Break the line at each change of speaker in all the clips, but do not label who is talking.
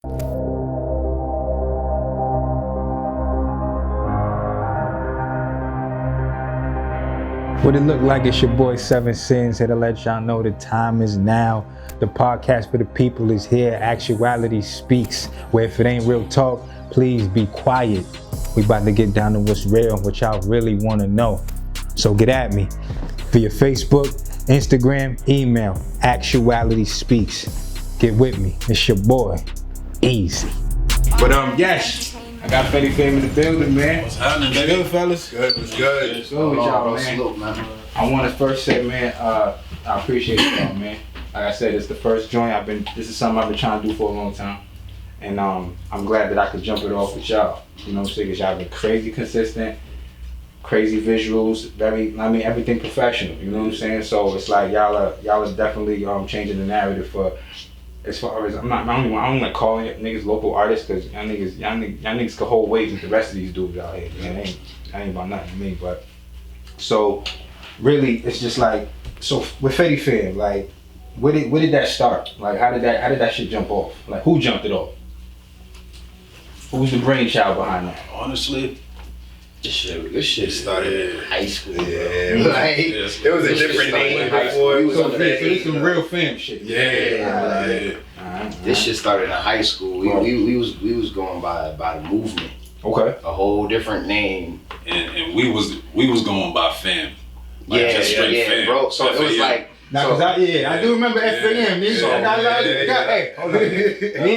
What it look like, it's your boy Seven Sins here to let y'all know the time is now. The podcast for the people is here. Actuality speaks, where if it ain't real talk, please be quiet. We about to get down to what's real, what y'all really want to know. So get at me via Facebook, Instagram, email, Actuality Speaks. Get with me, it's your boy, Easy. But yes, I got Fetti fam in the building, man.
What's happening, baby?
Good, fellas?
Good, what's good?
What's good with y'all, man?
Salute, man.
I want to first say, man, I appreciate y'all, man. Like I said, it's the first joint. This is something I've been trying to do for a long time. And I'm glad that I could jump it off with y'all. You know what I'm saying? Because y'all been crazy consistent, crazy visuals, everything professional. You know what I'm saying? So it's like y'all are definitely changing the narrative for, as far as I don't like calling it niggas local artists, because y'all niggas can hold weight with the rest of these dudes out here. Man, it ain't about nothing to me. But so really, it's just like, so with Fetti fam, like, where did that start? Like, how did that shit jump off? Like, who jumped it off? Who was the brainchild behind that?
Honestly,
This shit started in high school.
Yeah,
like it was a different name before. We was
So
under that.
it's some real fam shit.
This shit started in high school. We was going by the movement.
Okay.
A whole different name.
and we was going by fam. Like,
Yeah,
just straight fam.
bro. So it was
FAM.
like.
Now, cause I do remember FAM. Hey, hold on.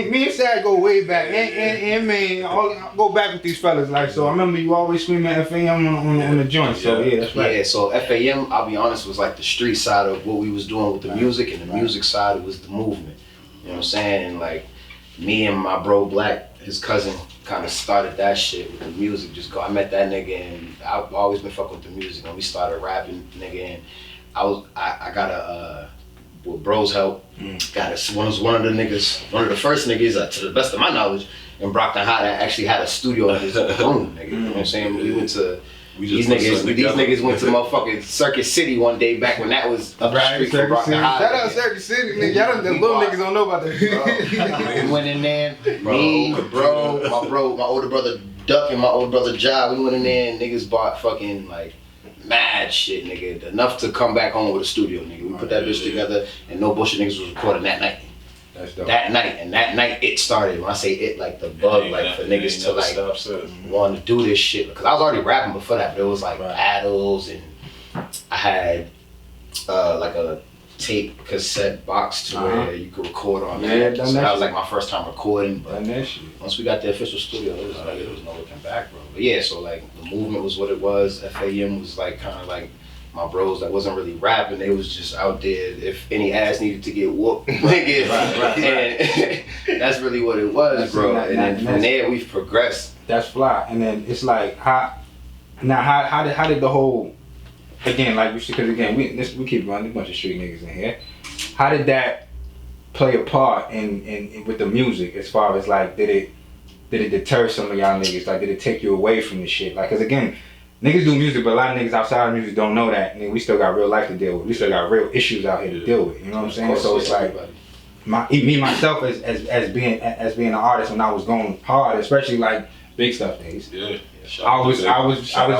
Me and Sad go way back, and man, I'll go back with these fellas. Like, so I remember you always screaming FAM on the joint. So yeah, that's right.
Yeah, so FAM, I'll be honest, was like the street side of what we was doing with the music, and the music side was the movement. You know what I'm saying? And like me and my bro Black, his cousin, kind of started that shit with the music. I met that nigga, and I've always been fucking with the music, and we started rapping, nigga, and I got with bro's help, got one of the first niggas, to the best of my knowledge, in Brockton High that actually had a studio in his room, nigga. You know what I'm saying? We went to these niggas went to motherfucking Circuit City one day back when that was up the street from Brockton High.
Shout out Circuit City, nigga. Y'all them little niggas don't know about that.
We went in there, me, my older brother Duck, and my older brother Ja. We went in there and niggas bought fucking like mad shit, nigga. Enough to come back home with a studio, nigga. We put that bitch together, and no bullshit, niggas was recording that night.
That's dope.
That night it started. When I say it, like the bug, like for niggas to like want to do this shit. Because I was already rapping before that, but it was like battles, and I had like a tape cassette box to where you could record on that. So that was like my first time recording. But once we got the official studio, it was like there was no looking back, bro. But yeah, so like the movement was what it was. FAM was like kind of like my bros that wasn't really rapping. They was just out there. If any ass needed to get whooped, nigga. And that's really what it was, bro. And then from there we've progressed.
That's fly. And then it's like how did the whole, again, like because again we keep running a bunch of street niggas in here. How did that play a part in with the music, as far as like did it deter some of y'all niggas? Like, did it take you away from the shit? Like, cause again, niggas do music, but a lot of niggas outside of music don't know that. And we still got real life to deal with. We still got real issues out here to deal with. You know what I'm saying? So it's like myself as being an artist, when I was going hard, especially like Big Stuff days.
Yeah.
I was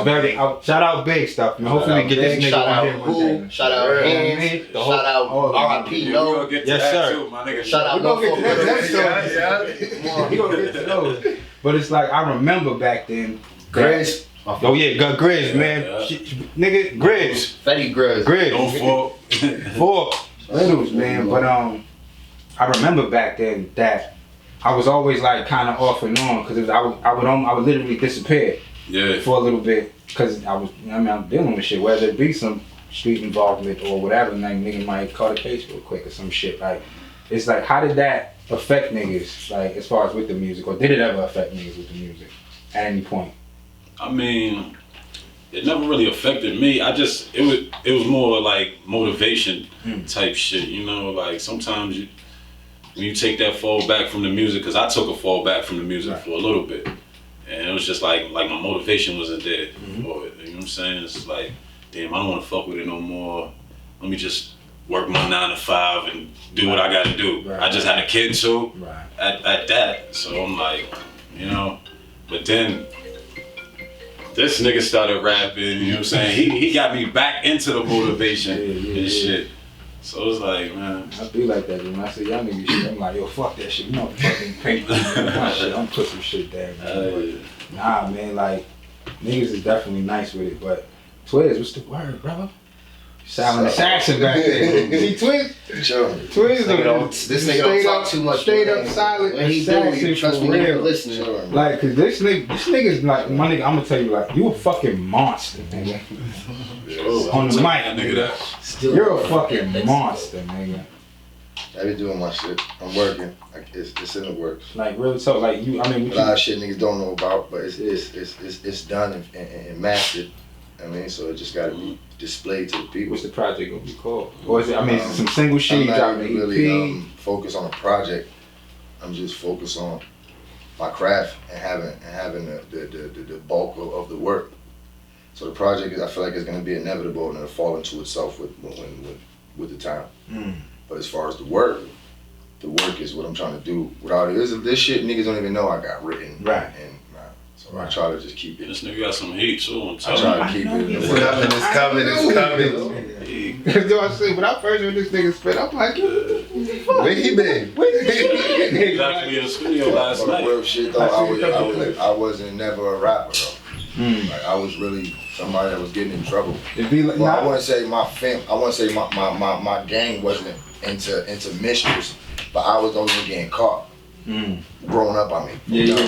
very shout out Big Stuff. Man. Hopefully get this nigga on here one day.
Shout out Hands. Shout out R.I.P. No.
Yes sir.
Too, my nigga.
Shout out.
We gonna get to that. We gonna get to those. But it's like I remember back then.
Grizz.
Oh yeah, got Grizz, man. Nigga, Grizz.
Fetti Grizz.
Don't
Fork. Littles, man. But I remember back then that I was always like kind of off and on, because I would literally disappear for a little bit, because I'm dealing with shit, whether it be some street involvement or whatever. Like nigga might call the case real quick or some shit. Like, it's like, how did that affect niggas, like as far as with the music, or did it ever affect niggas with the music at any point?
I mean, it never really affected me. It was more like motivation type shit, you know. Like sometimes when you take that fall back from the music, because I took a fall back from the music for a little bit, and it was just like my motivation wasn't there. Or, you know what I'm saying? It's like, damn, I don't want to fuck with it no more. Let me just work my 9 to 5 and do what I gotta do.
Right.
I just had a kid too.
Right.
At that, so I'm like, you know, but then this nigga started rapping. You know what I'm saying? He got me back into the motivation and shit. So it's like, man,
I be like that, dude. When I say y'all niggas shit, I'm like, yo, fuck that shit. You know, fucking paint my shit. I'm put some shit there, man. Nah, man, like, niggas is definitely nice with it, but Twiz, what's the word, brother? Silent assassin back there. See, Twiz?
Sure.
Twiz,
this nigga don't talk too much.
Straight up silent assassin for real.
Listening.
Like, cause this nigga's like, my nigga, I'm gonna tell you, like, you a fucking monster, nigga. On the mic, nigga. You're a fucking monster, nigga.
I be doing my shit. I'm working. Like it's in the works.
Like real talk, like you. I mean,
a lot of shit niggas don't know about, but it's done and mastered. I mean, so it just gotta be displayed to the people.
What's the project gonna be called? Or is it? I mean, is it some single shit?
I'm
You
not
dropping
even
an
really
EP?
focused on a project. I'm just focused on my craft and having the bulk of the work. So the project is, I feel like it's gonna be inevitable and it'll fall into itself with the time. But as far as the work is what I'm trying to do. Without it, this shit niggas don't even know I got written.
Right.
And so I try to just keep it.
this nigga got some heat too. I'm
I
telling
try
you.
to keep it.
It's coming.
That's what I said. When I first heard this nigga spit, I'm like,
Where he been?
Exactly in the studio last
But the
night.
real shit though, I wasn't never a rapper though. Like I was really somebody that was getting in trouble.
It'd be like,
Well, I wouldn't say my gang wasn't into mischief, but I was always getting caught. Growing up, I mean.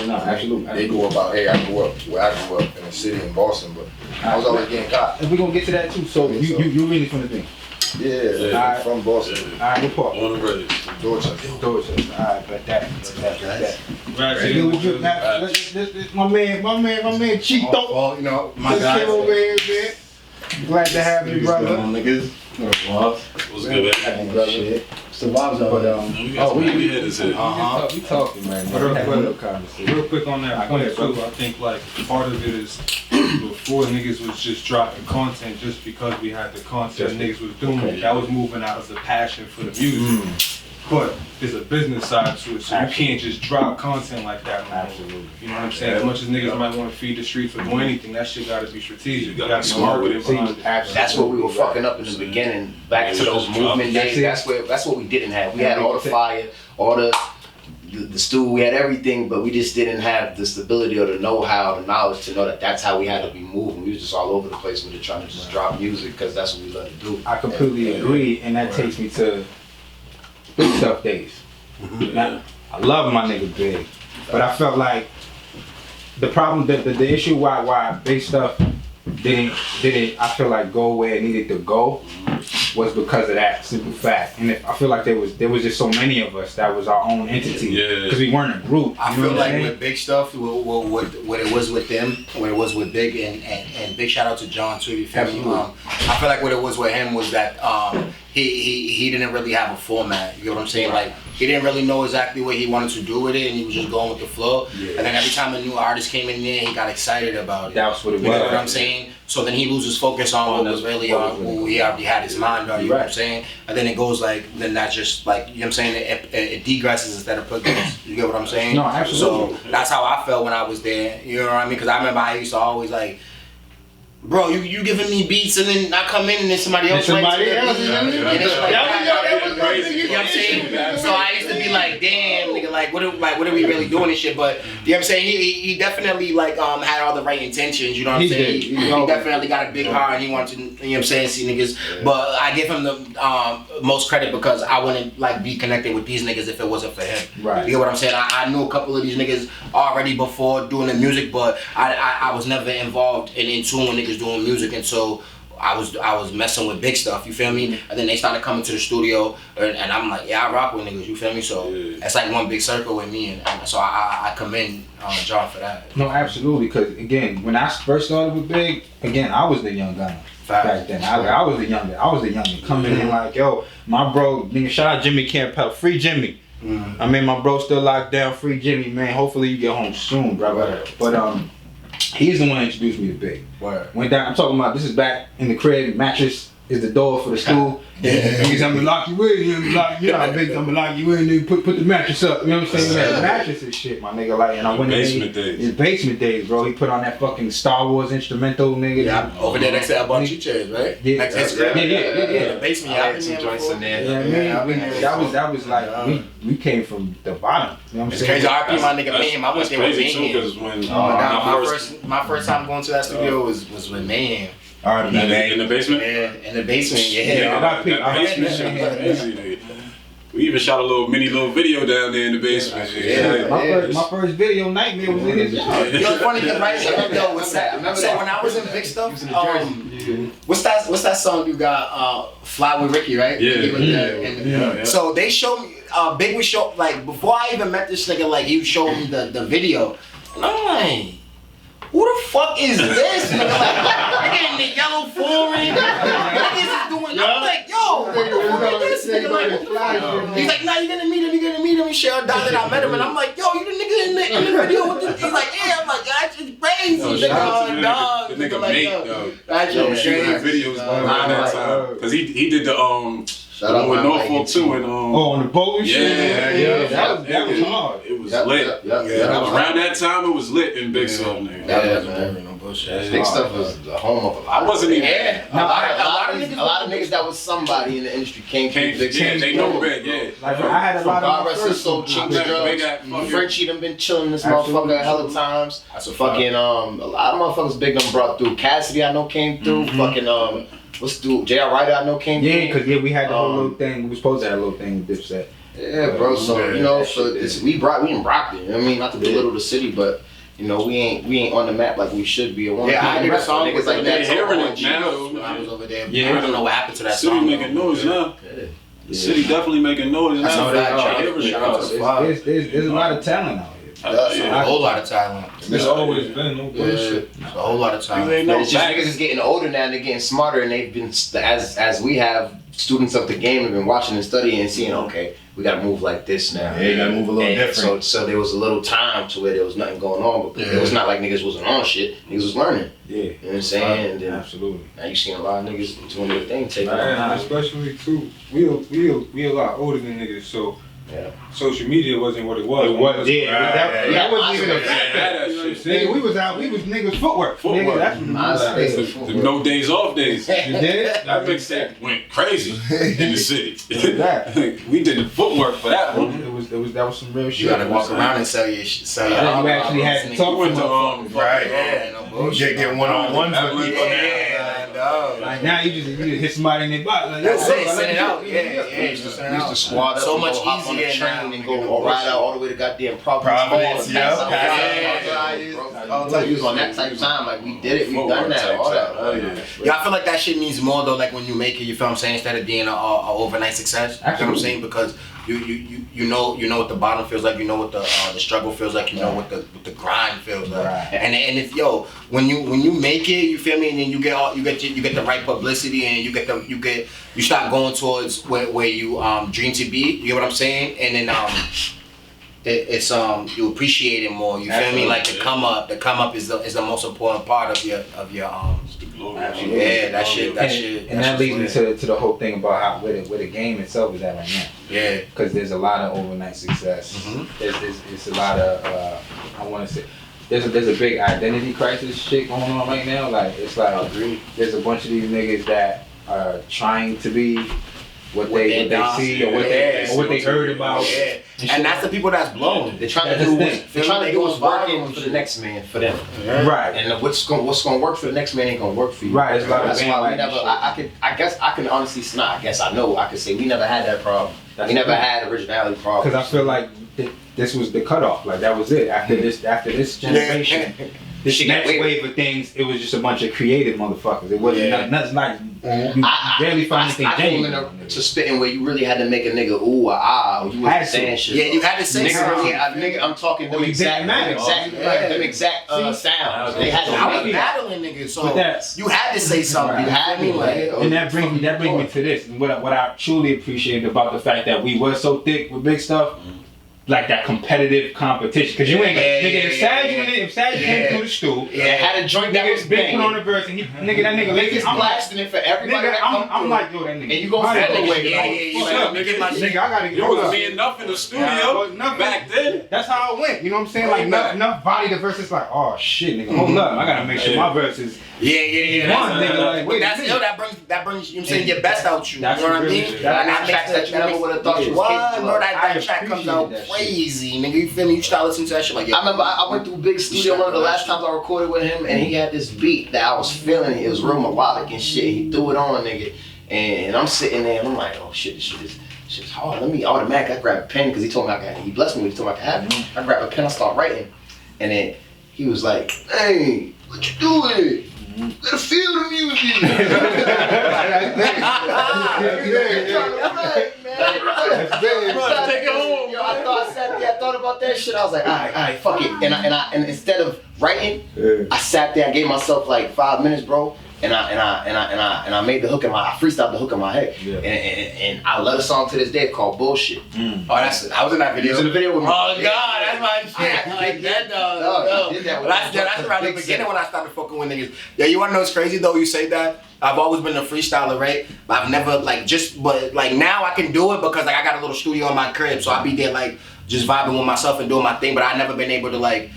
No, absolutely.
They grew up out here. I grew up in a city in Boston, but I was always getting caught.
And we're gonna get to that too. So you really from the thing?
Yeah, I'm from Boston.
Alright, what part?
On the ready.
Dorchester.
Alright, but that. My man Cheeto.
Well, you know, my
Just
guy.
came over here, man. Glad to have you, brother.
Niggas.
What's good, man?
Shit.
The vibes out there.
We got some heavy hitters here.
We talking, man.
Real quick on that
Go ahead,
point too, I think like part of it is before niggas was just dropping content just because we had the content niggas was doing it. That was moving out of the passion for the music. But there's a business side to it, so you can't just drop content like that. Man.
Absolutely.
You know what I'm saying? As much as niggas might want to feed the streets or do anything, that shit gotta be strategic. You gotta be
smart with it.
marketed behind it.
That's what we were fucking up in the beginning. Back to those movement days. That's what we didn't have. We had all the fire, all the stew. We had everything, but we just didn't have the stability or the know-how, the knowledge to know that that's how we had to be moving. We was just all over the place. We were just trying to just drop music because that's what we love to do.
I completely agree, and that takes me to Big Stuff days. Now, I love my nigga Big, but I felt like the problem, the issue why Big Stuff didn't I feel like go where it needed to go was because of that simple fact. And I feel like there was just so many of us that was our own entity because we weren't a group.
I feel like with Big Stuff, what it was with them, what it was with Big, and big shout out to John too. You feel me? I feel like what it was with him was that he didn't really have a format. You know what I'm saying? Like he didn't really know exactly what he wanted to do with it, and he was just going with the flow. And then every time a new artist came in there, he got excited about it.
That's what it was.
You know what I'm saying? So then he loses focus on what was really on who he already had his mind on. You know what I'm saying? And then it goes like, then that just like, you know what I'm saying? It degresses instead of progresses. You get what I'm saying?
No, absolutely.
So that's how I felt when I was there. You know what I mean? Because I remember I used to always like, bro, you giving me beats and then I come in and then somebody else writes it. And it's like, you know what I'm saying? So I used to be like, damn, nigga, like what are we really doing and shit? But you know what I'm saying? He definitely like had all the right intentions, you know what I'm saying? He definitely got a big heart and he wanted to, you know what I'm saying, see niggas. But I give him the most credit because I wouldn't like be connected with these niggas if it wasn't for him.
Right.
You get what I'm saying? I knew a couple of these niggas already before doing the music, but I was never involved and in tune with niggas doing music until I was messing with Big Stuff, you feel me? And then they started coming to the studio and I'm like, yeah, I rock with niggas, you feel me? So it's like one big circle with me and so I commend John for that.
No, absolutely, because again, when I first started with Big, again, I was the young gunner. Back then, I was the youngin. Coming in like, yo, my bro, nigga, shout out Jimmy Campbell, free Jimmy. I mean, my bro still locked down, free Jimmy, man. Hopefully you get home soon, brother. But he's the one that introduced me to Big.
Word.
Went down. I'm talking about this is back in the crib, mattress is the door for the school. Niggas, I'm gonna lock you in. I'm gonna lock you in. Nigga, put the mattress up. You know what I'm saying? Yeah. Mattress and shit, my nigga. Like, and I went in basement days, bro. He put on that fucking Star Wars instrumental, nigga.
Yeah, over there next to El Bonchiches, right?
Yeah,
next to Instagram.
Yeah.
The basement.
I had some joints in there.
Yeah, that was like we came from the bottom. You know what I'm saying?
Crazy. RP, my nigga Mayhem. I went there with Mayhem. My first time going to that studio was with Mayhem.
In the basement?
Yeah, in the basement. Yeah.
That basement shit was crazy, nigga. We even shot a mini video down there in the basement.
My first video nightmare was in his yard.
Yo, funny thing, right? Yo, what's that? So when I was in Big Stuff, what's that song you got? Fly with Ricky, right?
Yeah.
So they showed me. Big would show like before I even met this nigga. Like he showed me the video, and I'm like, who the fuck is this? Nigga, like, in the yellow foreign. Niggas is doing. I'm like, yo, what the fuck is this? Nigga, like, he's like, nah, you're gonna meet him. He shared that I met him, and I'm like, yo, you the nigga in the video with this? He's like, yeah. I'm like, that's just crazy.
The nigga mate, though.
That's just
shooting videos around that time, cause he did the Shout out with Norfolk too, and
on the boat and shit.
Yeah,
that was hard.
It was lit. Around that time, it was lit in Big Stuff, nigga.
Man. No bullshit. Big Stuff was the home of a lot.
I wasn't even.
A lot of niggas that was somebody in the industry came through Big Stuff.
They know Big, yeah.
Like I had a lot of
my first soul, Cheap Drugs. Frenchie done been chilling this motherfucker a hell of times. Fucking a lot of motherfuckers Big done brought through. Cassidy I know came through. Fucking what's the J.R. Ryder I know came through.
Yeah, cause we had the whole little thing. We were supposed to have a little thing with Dipset.
Yeah, bro. So you know, for this, we rocked it. You know what I mean, not to belittle the city, but you know, we ain't on the map like we should be.
I did a song niggas like that.
Hearing it now.
When I was over there.
Yeah,
I don't know what happened to that
city
song.
making noise now. The city definitely making noise now.
There's a lot of talent out here.
A whole lot of talent.
It's always been no bullshit.
A whole lot of talent.
It's just niggas is getting older now. They're getting smarter, and they've been as we have students of the game have been watching and studying and seeing. Okay, we gotta move like this now.
Yeah, you gotta move a little different.
So there was a little time to where there was nothing going on, but it was not like niggas wasn't on shit. Niggas was learning.
Yeah,
you know what I'm saying. And then
absolutely.
Now you seeing a lot of niggas doing their thing, taking
especially too. We a lot older than niggas, so.
Yeah.
Social media wasn't what it was.
That wasn't even a
nigga,
we was niggas footwork. Nigga, that's what
the no days off days.
You did?
That big set went crazy in the city. We did the footwork for that one.
That was some real shit.
You gotta walk around and sell your
you actually had to talk
with them.
Right, yeah, no bullshit.
Get one-on-one with people
now.
Like now you just hit somebody in their box. Like,
that's it, send it out. Yeah,
used to squad up
so much
hop on the
easier
train and go ride out all the way to goddamn Providence.
Yeah,
We was on that type of time, like we did it, we done that, all that.
Yeah, I feel like that shit means more though, like when you make it, you feel what I'm saying, instead of being a overnight success. You know what I'm saying? Because you know what the bottom feels like, you know what the struggle feels like, you know what the grind feels like. And if when you make it, you feel me, and then you get the right publicity, and you start going towards where you dream to be. You get what I'm saying? And then it's you appreciate it more. You feel me? Like the come up is the most important part of your yeah, that shit.
And that leads me to the whole thing about where the game itself is at right now.
Yeah,
because there's a lot of overnight success. There's a lot of I want to say. There's a big identity crisis shit going on right now. Like it's like there's a bunch of these niggas that are trying to be what they see or what they heard about.
Yeah. And that's the people that's blown.
They're trying to do what's working for the next man for them.
Right.
And what's gonna work for the next man ain't gonna work for you.
Right.
That's why we never. I guess I can honestly not. I guess I know. I could say we never had that problem. We never had originality problem.
Because I feel like this was the cutoff. Like that was it. After this generation. This next wave of things, it was just a bunch of creative motherfuckers. It wasn't nothing like you barely find anything genuine.
To spitting where you really had to make a nigga ooh or ah, or you wasn't saying shit.
Yeah, you had to say something.
Nigga, I'm talking them exact sounds. They had to
I was battling niggas, so you had to say something. You had me like,
and that brings me to this. And what I truly appreciated about the fact that we were so thick with big stuff. like that competitive competition. Cause you ain't nigga. If Sag came through the stool,
had a joint that was
big put on the verse, and that nigga
niggas blasting it for everybody that come
I'm like, yo, that nigga.
And you gon' feel the way.
Nigga, I gotta get
Yo, was me enough in the studio back then.
That's how it went. You know what I'm saying? Like enough body the verse is like, oh shit, nigga, hold up. I gotta make sure my verse is
That brings you know what I'm saying, your best out you. You know what I mean?
And that tracks that you never would have thought you was capable of.
That track comes out crazy, nigga. You feel me? You start listening to that shit like,
I remember I went through Big Studio one of the last times I recorded with him, and he had this beat that I was feeling. It was real melodic and shit. He threw it on, nigga, and I'm sitting there and I'm like, oh shit, this shit's hard. Let me automatically. I grab a pen because he told me he blessed me when he told me I could have it. I grab a pen, I start writing, and then he was like, hey, what you doing? Gotta feel the music.
Take it home.
Yo, I sat there, I thought about that shit. I was like, all right, fuck it. And instead of writing, I sat there. I gave myself like 5 minutes, bro. And I made the hook I freestyled the hook in my head. Yeah. And I love a song to this day called Bullshit.
Oh, that's it. I was in that video.
You was in the video with me.
Oh God, that's my shit. I like that dog. That's around the beginning when I started fucking with niggas. Yeah, you wanna know what's crazy though? You say that. I've always been a freestyler, right? But I've never but now I can do it because like I got a little studio in my crib, so I be there like just vibing with myself and doing my thing. But I never been able to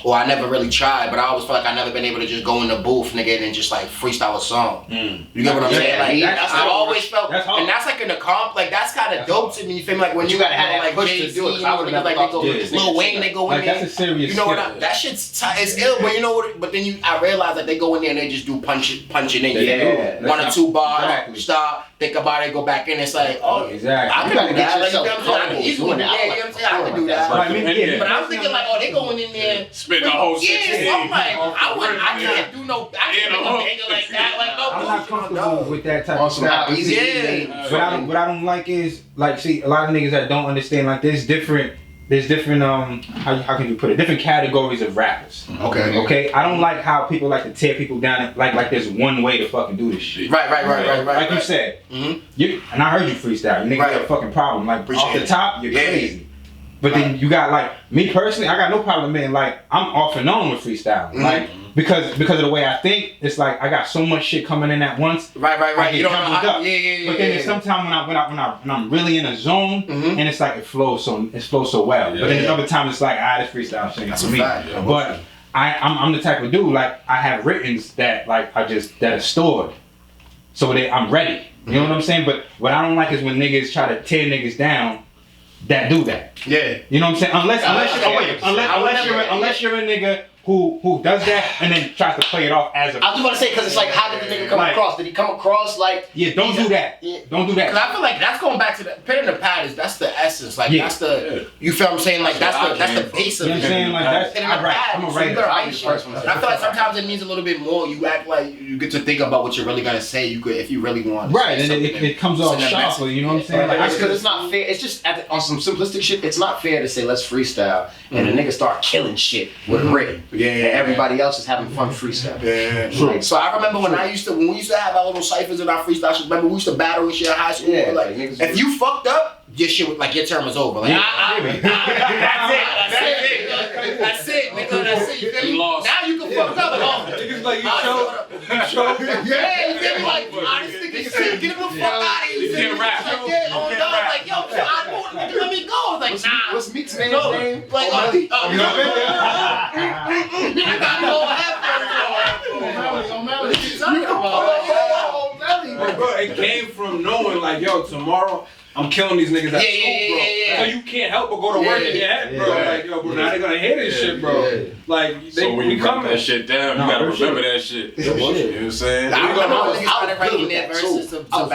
I never really tried, but I always feel like I never been able to just go in the booth, nigga, and just like freestyle a song. You get what I'm saying? Like I've always felt, and that's like in the comp, like that's kind of dope to me. You feel me? Like when you gotta have that push to do it. I would like Lil Wayne, they go in there.
That's a serious.
You know what? That shit's it's ill, but you know what? But then I realize that they go in there and they just do punching in.
Yeah.
1 or 2 bars, stop. Think about it, go back in. It's like, oh,
exactly.
I can do that. Like, you know what I'm saying? I can easily do that. You know what I'm saying? I can do that. But I'm thinking like, oh, they going in there.
Spit the whole 16.
Yeah, I'm like, I can't do no banger like that. Like, no,
I'm not comfortable with that type of
stuff.
Yeah. What I don't like is like, see, a lot of niggas that don't understand like there's different how can you put it? Different categories of rappers. Okay. I don't like how people like to tear people down like there's one way to fucking do this shit.
Right.
Like you said, and I heard you freestyle. You niggas got a fucking problem. Like off the top, you're crazy. But then you got like me personally, I got no problem, man. Like I'm off and on with freestyle. Like because of the way I think, it's like I got so much shit coming in at once.
Right.
You don't know. But then sometimes when I'm really in a zone, and it's like it flows so well. But then there's other times it's like this freestyle shit for me. But I'm the type of dude like I have writtens that like that are stored, so that I'm ready. You know what I'm saying? But what I don't like is when niggas try to tear niggas down. That do that. Yeah. You know what I'm saying? Unless you're a nigga who does that and then tries to play it off as a.
I was about to say because it's like, how did the nigga come across? Did he come across like?
Yeah, don't do that. Don't do that.
Because I feel like that's going back to the pen in the pad is that's the essence. Like that's the you feel what I'm saying? Like that's the base of it.
You know what I'm saying? Like that's I'm a writer.
I feel like sometimes it means a little bit more. You act like you get to think about what you're really gonna say. You could if you really want.
Right, and it comes off sharply. You know what I'm saying?
Like because it's not fair. It's just on some simplistic shit. It's not fair to say let's freestyle and the nigga start killing shit with a written. Yeah. Everybody else is having fun freestyle. Yeah.
True. So I remember when we used to have our little ciphers in our freestyle shits. Remember we used to battle and shit in high school.
Yeah,
like if you fucked up, your shit was like your term was over. Like that's it, nigga. That's it. You feel me? Now you can fuck up.
Niggas like you showed.
Yeah, you feel me? Like this nigga shit, get him the fuck out of here. You can't rap. Like yo, I let me go. Like nah.
What's Meek's man's name?
Like I got no headphones.
Bro, it came from knowing like, yo, tomorrow I'm killing these niggas at school, bro. So you can't help but go to work in your head, bro. Like, yo, bro, now they gonna hear this shit, bro. Like,
so when you come that shit down, you gotta remember that shit. You know what I'm saying?
I was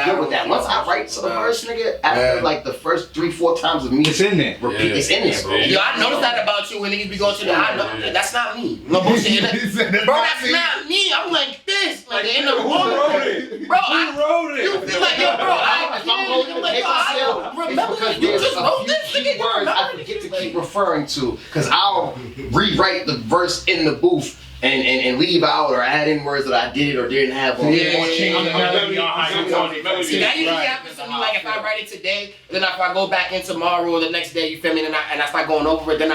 good with that. Once I write to the verse, nigga, after like the first 3-4 times of me,
it's in there.
Repeat, it's in there, bro.
Yo, I noticed that about you when niggas be going to the. That's not me. No bullshit. Bro, that's not me. I'm like this, like in the room. Bro, I wrote it. You feel like yo, bro? I can't. Remember, you just wrote this nigga.
Words I forget to keep referring to, because I'll rewrite the verse in the booth and leave out or add in words that I did or didn't have on.
See, that usually happens to me like if I write it today, then if I go back in tomorrow or the next day, you feel me, and I start going over it, then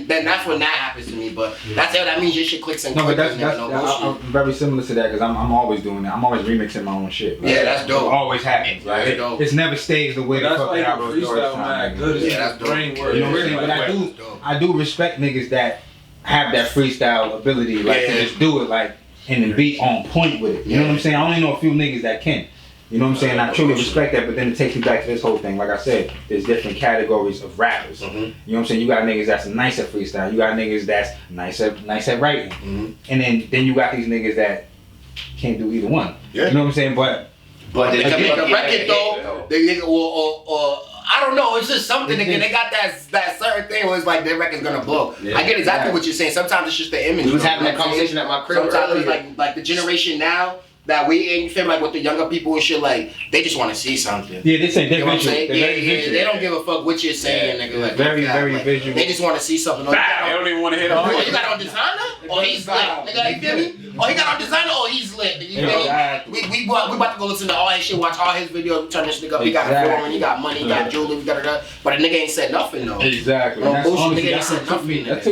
that's when that happens to me. But that's it. That means your shit clicks and
No, but
clicks.
I'm very similar to that because I'm always doing that. I'm always remixing my own shit.
Yeah, that's dope.
It always happens. Right? It's never stays the way the fuck that I wrote the story time.
Yeah, that's brain work.
You know what I'm saying? But I do respect niggas that have that freestyle ability, like to just do it, like and then be on point with it. You know what I'm saying? I only know a few niggas that can. You know what I'm saying? I truly respect that, but then it takes me back to this whole thing. Like I said, there's different categories of rappers. You know what I'm saying? You got niggas that's nice at freestyle. You got niggas that's nice at writing. And then you got these niggas that can't do either one. You know what I'm saying? But
they can make a record though. They or I don't know. It's just something. They got that certain thing where it's like their record's gonna blow. I get exactly what you're saying. Sometimes it's just the image.
We was having that conversation at my crib.
Sometimes it's like the generation now that we in, you feel like with the younger people and shit, like they just want to see something.
Yeah, they say they're
you know
visual.
They don't give a fuck what you're saying, nigga. Like
very visual.
They just want to see something.
They don't even want to hit on.
Oh, you got on designer? Oh, he's lit. Nigga, you feel me? Oh, he got on designer? Oh, he's lit. You feel me? We about to go listen to all his shit, watch all his videos, turn this nigga up. He got a foreign, he got money, he got jewelry, da. But a nigga ain't said nothing though.
Exactly.
No bullshit, nigga ain't said nothing.
That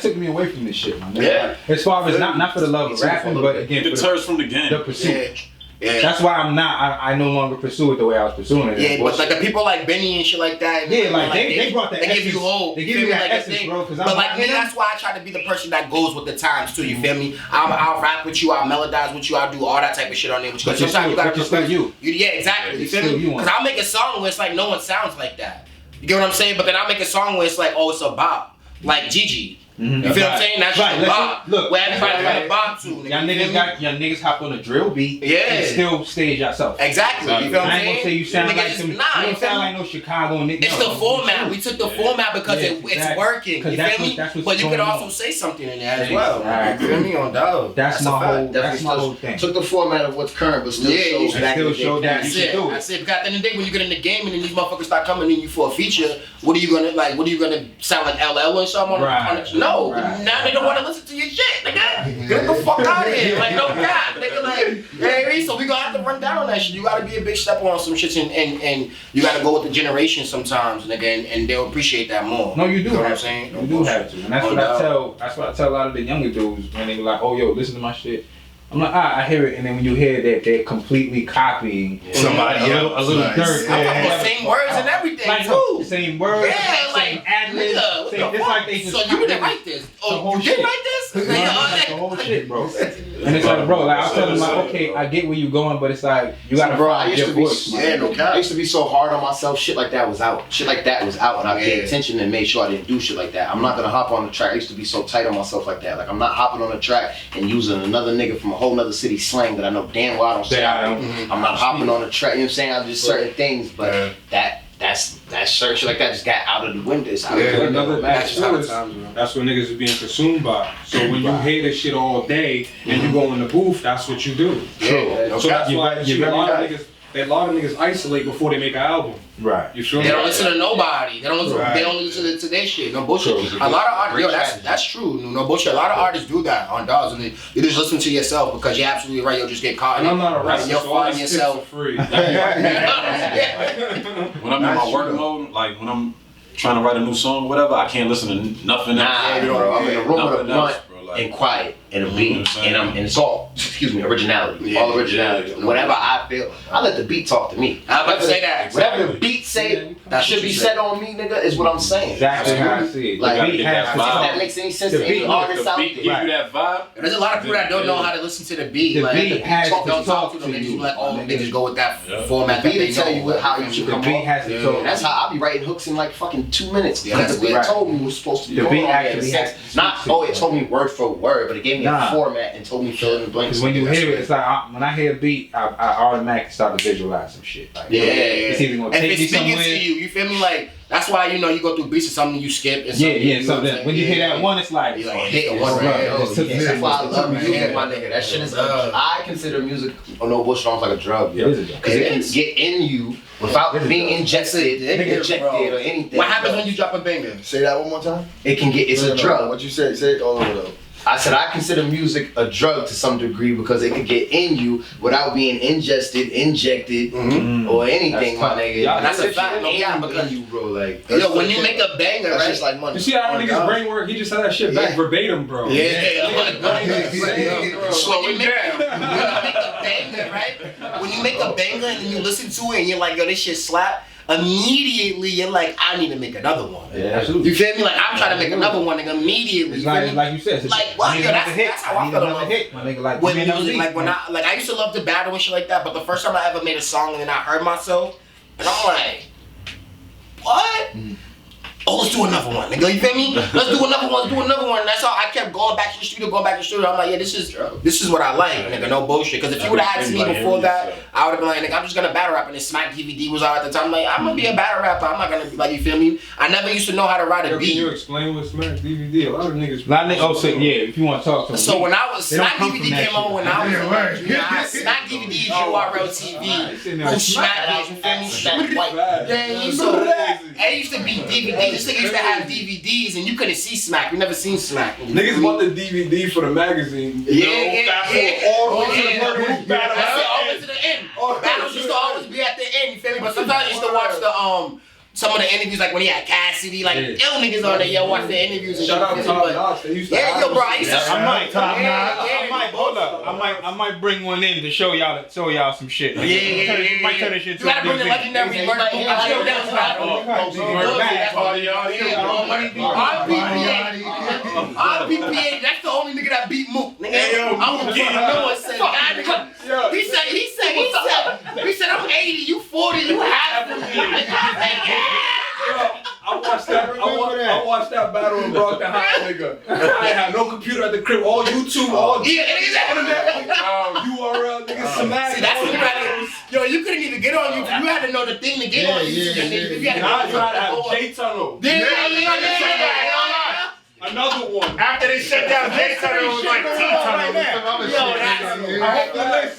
took me away from this shit, man.
Yeah.
As far as not for the love of rapping, but again,
it deters from the game.
The pursuit.
Yeah.
That's why I no longer pursue it the way I was pursuing it.
Yeah, but like the people like Benny and shit like that.
Yeah, like they brought that.
They give you hope.
They give you that essence, bro.
But like me, that's why I try to be the person that goes with the times too. You feel me? I'll rap with you. I'll melodize with you. I'll do all that type of shit on there. But sometimes you gotta
still you.
Yeah, exactly. You feel me? Because I'll make a song where it's like no one sounds like that. You get what I'm saying? But then I'll make a song where it's like, oh, it's a bop, like Gigi. You feel what I'm saying? That's just a bop. Look, where everybody got a bop to.
Y'all niggas hop on a drill beat and still stage yourself.
Exactly. You feel what I'm saying?
I ain't gonna say you sound like some. You don't sound like no Chicago nigga.
It's the format. We took the format because it's working. You feel me? But you could also say something in there as well. You feel me? On dog.
That's my whole thing.
Took the format of what's current, but still
showed that you can do it.
I said, because at the end of the day, when you get in the game and then these motherfuckers start coming in you for a feature, what are you gonna sound like LL or something? No, now they don't want to listen to your shit, nigga. Get the fuck out of here, like no god, nigga. Like, hey, so we gonna have to run down on that shit. You gotta be a big step on some shits, and you gotta go with the generation sometimes, nigga, and they'll appreciate that more.
No, you do.
You know what I'm saying?
You do have to, and that's what I tell. That's what I tell a lot of the younger dudes when they be like, "Oh, yo, listen to my shit." I'm like, I hear it, and then when you hear that they're completely copying somebody else, a little dirt.
I'm talking about same words and everything
like,
too.
Same words,
same
ad-libs. It's like they just.
So you didn't write this? Oh, you didn't write this?
The whole shit, bro. And it's like, bro, like I tell them, like, okay, I get where you're going, but it's like you gotta find your voice.
I used to be so hard on myself. Shit like that was out. Shit like that was out, and I paid attention and made sure I didn't do shit like that. I'm not gonna hop on the track. I used to be so tight on myself like that. Like I'm not hopping on the track and using another nigga from a whole nother city slang that I know damn well I don't say. I'm not hopping on the track. You know what I'm saying? I'm just certain things, but that's certain shit like that just got out of the window. That's
what niggas is being consumed by. So when you hear this shit all day and you go in the booth, that's what you do. So that's why a lot of niggas isolate before they make an album.
Right.
You feel me?
They don't listen to nobody. They don't listen to their shit. No bullshit. A lot of artists, that's true. No bullshit. A lot of artists do that on dogs, and you just listen to yourself because you're absolutely right. You'll just get caught.
And I'm not a rapper,
you'll
so all
find
these
yourself
tips are free.
When I'm in my work mode, like when I'm trying to write a new song or whatever, I can't listen to nothing else.
Bro, I'm in a room with a blunt and quiet and a beat, and it's all, originality, all originality. Whatever I feel, I let the beat talk to me.
I'm about to say that.
Whatever the beat say that should be said on me, nigga, is what I'm saying.
Exactly how I see it.
Like,
if
that makes any sense to any artist out there.
Give you that vibe.
There's a lot of people that don't know how to listen to the beat.
The
like,
beat has
don't
to
talk
talk
to them.
to
They
you.
just like, oh, they just go with that format.
The beat will tell you how you should come
The beat
off.
has to talk.
That's how I be writing hooks in like fucking 2 minutes.
Yeah,
Because the beat
right.
told me was supposed to be
The
going
beat
on
actually
there.
has to
Not,
speak to
it told me word for word, but it gave me a format and told me fill in the blanks.
Because when you hear it, it's like when I hear a beat, I automatically start to visualize some shit. Like, it's either gonna take me somewhere.
To you feel me? Like that's why you go through beats or something you skip. And
So then when you hear that one, it's like
hit
one
right.
That's why I love music, my nigga. That shit is. I consider music, no bullshit, almost like a drug. Because it can get in you without being injected or anything.
What happens when you drop a banger?
Say that one more time.
It can get. It's a drug.
What you say? Say it all over though.
I said I consider music a drug to some degree because it could get in you without being injected, or anything, my nigga.
Yeah,
that's a
That
fact,
shit
no cap,
in
because
you, bro. Like,
yo, when you make a banger,
that's
right?
just like money.
You see how niggas brain work? He just had that shit back
Yeah.
verbatim, bro.
Yeah,
Niggas brain is insane, bro.
Slow it down. When you make a banger, right? When you make a banger and then you listen to it and you're like, yo, this shit slap. Immediately, you're like, I need to make another one.
Yeah, absolutely.
You feel me? Like, I'm trying to make another one, nigga, immediately.
It's
You feel me?
like you said.
Like, what? Yo, that's how I feel about
hit, my nigga. Like,
with
give me another
music.
beat,
Like, when
man.
I used to love to battle and shit like that, but the first time I ever made a song and then I heard myself, and I'm like, what? Oh, let's do another one, nigga. You feel me? Let's do another one. And that's how I kept going back to the studio. I'm like, yeah, this is what I like, nigga. No bullshit. Because if you would have asked me before that, I would have been like, nigga, I'm just gonna battle rap. And then Smack DVD was out at the time. I'm like, I'm gonna be a battle rapper. I'm not gonna be like, you feel me? I never used to know how to write a
Can you
beat.
explain what Smack DVD? A lot of niggas.
Oh, so yeah, if you want to talk to them.
So when I was
They don't
Smack
come
DVD
from that
came on
shit.
when I was in junior high. Smack DVD is URL TV. Who Smack is, you feel me? Yeah, it used to be DVDs. This nigga used to have DVDs and you couldn't see Smack. You never seen Smack.
Niggas bought the DVD for the magazine.
All the way to the end. Battles used to always be at the end, you feel me? But sometimes I used to watch the some of the interviews, like when he had Cassidy, like ill niggas on there, yo, watch the interviews and
Shout out
shit.
Top
But
Notch. They used to
yeah, yo, bro, I used to.
Hold up. I might bring one in to show y'all some shit. Might turn this shit
You gotta bring the legendary Merc Boom Chill Dance battle. RPPA, that's the only nigga that beat Mook. Nigga, I'm gonna get Noah said, he said, I'm 80, you 40, you half of me.
I watched that battle in Brockton High, nigga. I ain't had no computer at the crib, all YouTube, all internet, URL, nigga, Smack.
See, that's what you had to, yo, you couldn't even get on YouTube. You had to know the thing to get on YouTube. You had to
have J-Tunnel.
Yeah.
Another one.
After they shut down J-Tunnel, it was like T-Tunnel.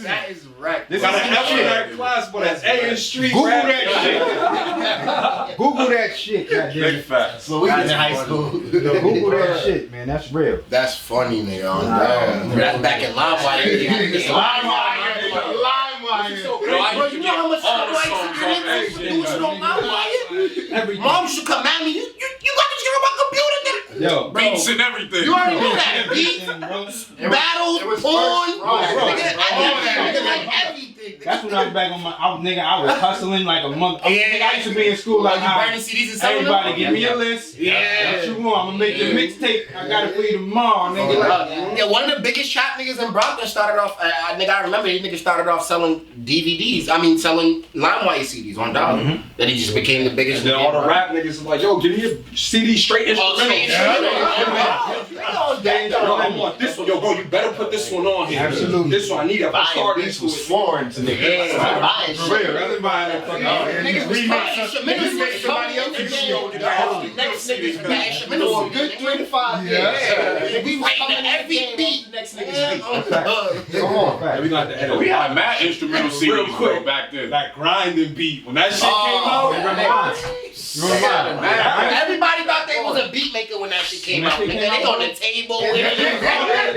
That is right.
This got an F in that class, but that's A in street.
Google that shit. Google that shit.
Big facts.
So we was in high school.
Google that shit, man. That's real.
That's funny, nigga. That's back in LimeWire. Bro, you know how much time I used to get into producing on LimeWire? Mom used to come at me. You got to check my computer, nigga.
Yo,
Beats and everything.
You already know that. Beats, battles, porn, nigga, like everything.
that's when I was back on my I was hustling like a month. Nigga, I used to be in school like,
you burning CDs and selling them?
everybody give me a list.
Yeah.
What you want? I'm gonna make your mixtape. I got it for you tomorrow, nigga.
Yeah, one of the biggest trap niggas in Brockton started off. I remember these niggas started off selling DVDs. I mean, selling LimeWire CDs on dollar. Then he just became the biggest.
And then all the rap niggas was like, yo, give me a CD straight instrumental. I want this one. Yo, bro, you better put this one on here.
Absolutely.
This one, I need it. I'm starting
This
to
was
it.
foreign to niggas. Buying
For real,
shit.
rather buying that fucking
Niggas was buying instrumentals.
Somebody else
Next niggas buying
For a
instrumentals.
good 3 to 5 years.
We writing to every beat.
Next niggas.
Come on,
we got to edit.
We had mad instrumental
Real
CDs
quick.
back then.
That grinding beat. When that shit came out,
Everybody thought they was a beat maker when that shit came out. Nigga, they on the table with it.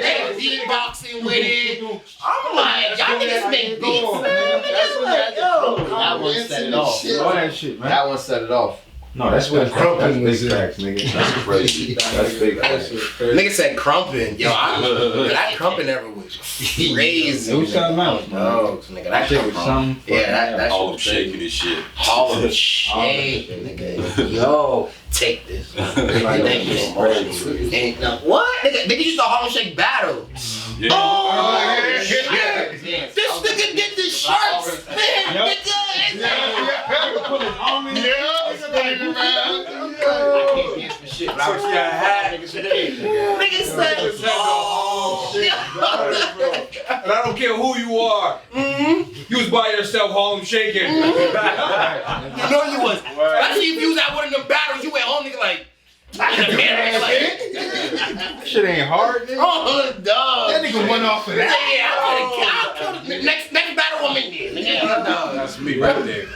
They beatboxing with it. I'm like, y'all niggas make beats, man. Niggas like, yo.
That one set it off.
all that shit, man.
That one set it off.
No, that's what crumping was. Facts, nigga.
That's crazy.
That's big.
Nigga said crumping. Yo, that crumping ever was crazy.
It was something else, man.
Dogs, nigga. That
Shit
shit
was something.
Yeah, that
All
shit
them
was
shaking and shit.
Harlem Shake, nigga. Yo, take this. Ain't no what? Nigga used to Harlem Shake battle.
Yeah.
Oh, shit. This nigga did the shirts, man. Nigga.
Put his arm in
Nigga said, oh, shit.
And I don't care who you are. You was by yourself, Harlem shaking.
You know you was. Especially if you was at one of them battles, you went home, nigga, like, in the mirror, like,
shit ain't hard, nigga.
oh, dog.
That nigga went off of that.
Yeah, I'll kill the next battle woman there, nigga. No.
That's me right there.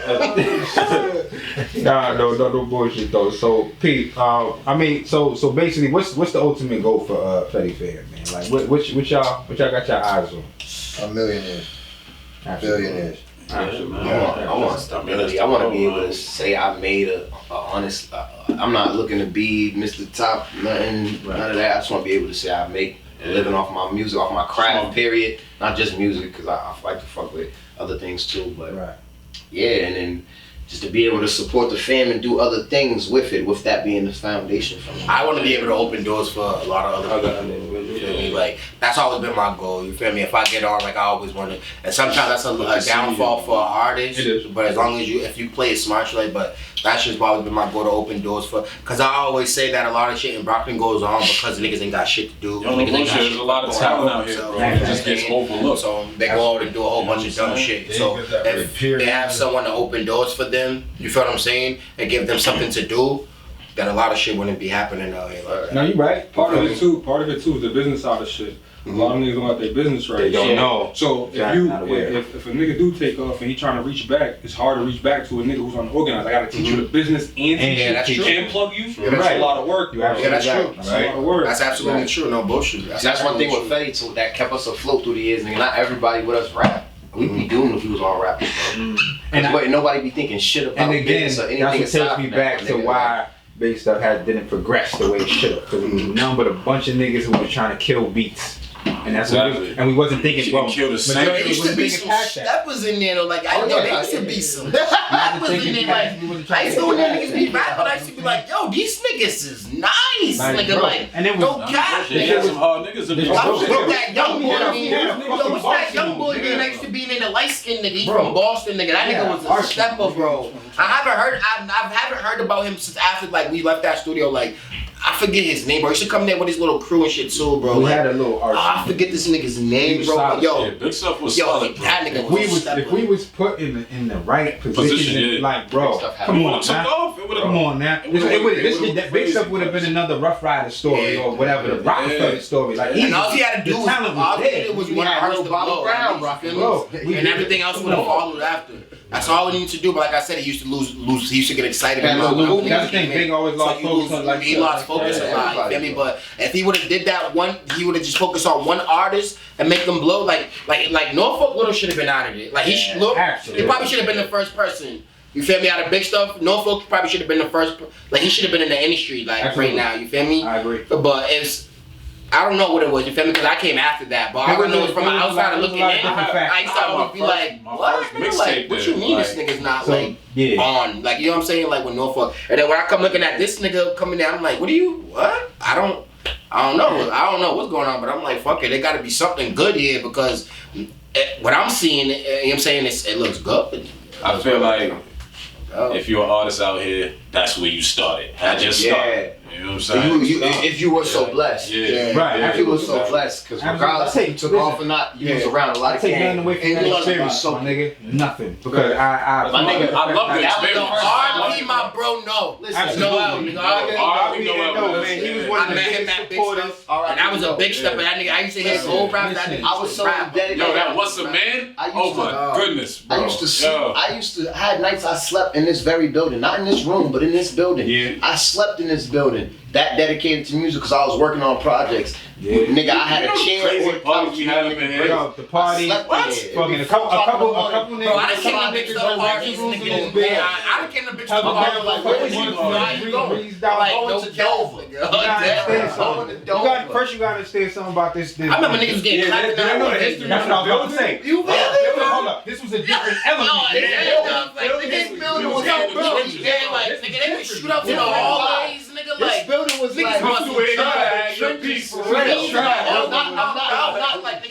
no bullshit though. So Pete, I mean, so basically, what's the ultimate goal for Fetti Fair, man? Like, what y'all got your eyes on?
A millionaire, billionaires.
I want stability. I want to be able to say I made a honest. I'm not looking to be Mr. Top, none of that. I just want to be able to say I make a living off my music, off my craft. Period. Not just music, because I like to fuck with other things too. But yeah, and then just to be able to support the fam and do other things with it, with that being the foundation for me. I want to be able to open doors for a lot of other people. You feel me? Like, that's always been my goal. You feel me? If I get on, like, I always want to. And sometimes that's a downfall for an artist. It is. But as long as if you play it smart, like, but that's just always been my goal to open doors for. Because I always say that a lot of shit in Brockton goes on because niggas ain't got shit to do.
There's a lot of talent out here, bro. It just gets overlooked.
So they go out and do a whole bunch of dumb shit. So if they have someone to open doors for them, you feel what I'm saying, and give them something to do, then a lot of shit wouldn't be happening out here like that.
No, you right.
Part of it too is the business side of shit. A lot of niggas don't got their business right.
They don't know.
So if a nigga do take off and he trying to reach back, it's hard to reach back to a nigga who's unorganized. I gotta teach you the business and teach you and plug you. That's a lot of work.
That's true.
That's a lot of work.
That's absolutely true. No bullshit. That's one thing with Fetti too that kept us afloat through the years. Nigga, not everybody with us rap. We'd be doomed if we was all rappers, bro. And nobody be thinking shit about business or anything.
That's what takes me back to why big stuff didn't progress the way it should have. Because it was nothing but a bunch of niggas who were trying to kill beats. And that's what and we wasn't thinking, well,
there used to be some steppers in there though, like I know there used to be some steppers in there, like I used to go in there niggas be rapping, I used to be like, yo, these niggas is nice, nigga, like, no cap.
They had some hard niggas in there.
What's that young boy? What's that young boy that used to be in the light skinned nigga? He from Boston, nigga. That nigga was a stepper, bro. I haven't heard about him since after like we left that studio, like. I forget his name, bro. He should come there with his little crew and shit too, bro.
We had a little artist.
I forget this nigga's name, bro. Yo,
big stuff was solid, bro.
That nigga
if we was put in the right position, like, bro, come on now. Come on now. Big stuff would have been another Rough Rider story or whatever, the Rockefeller story. Like,
and all he had to do was one artist to blow ground, bro. And everything else would have followed after. That's all we need to do. But like I said, he used to lose. He used to get excited.
That's the thing. Big always lost focus on like.
He lost focus a lot. You feel me? But if he would have did that one, he would have just focused on one artist and make them blow. Like Norfolk Little should have been out of it. Like he probably should have been the first person. You feel me? Out of big stuff, Norfolk probably should have been the first. Like he should have been in the industry. Like right now. You feel me?
I agree.
But it's. I don't know what it was, you feel me? Because I came after that. But all I know is from the outside looking in, I used to always be like, what? Like, what you mean this nigga's not on? Like, you know what I'm saying? Like with Norfolk. And then when I come looking at this nigga coming down, I'm like, what? I don't know. I don't know what's going on, but I'm like, fuck it. There gotta be something good here because what I'm seeing, you know what I'm saying, it looks good.
I feel like if you're an artist out here, that's where you started. I just started. You know what I'm saying?
If you were so blessed.
Right.
If you were so blessed, because regardless if you took off or not, you was around a lot of
things. I take nothing away from that experience, my nigga. Nothing. Because I
love the experience.
R.I.P. my bro, no. Listen,
R.I.P.
man. He was one of the biggest supporters.
And I was a big step, but that nigga, I used to hit his whole rap.
I was so dedicated.
Yo, that What's a Man? Oh my goodness, bro.
I used to had nights I slept in this very building. Not in this room, but in this building.
Yeah.
I slept in this building. That dedicated to music because I was working on projects.
Yeah.
Nigga, I had a chair.
Crazy parties we had up in here.
The party. Fucking a couple niggas.
Bro, I done came to big stuff parties, nigga. I done came to big stuff parties. Like, where you going? Like, no Dover.
First, you gotta understand something about this.
I remember niggas getting clapped.
I know the history. That's what I was about to say. Hold up. This was a different element.
This building was so bro. Like, nigga, they would shoot up to the hallways, nigga. Like,
this building was like.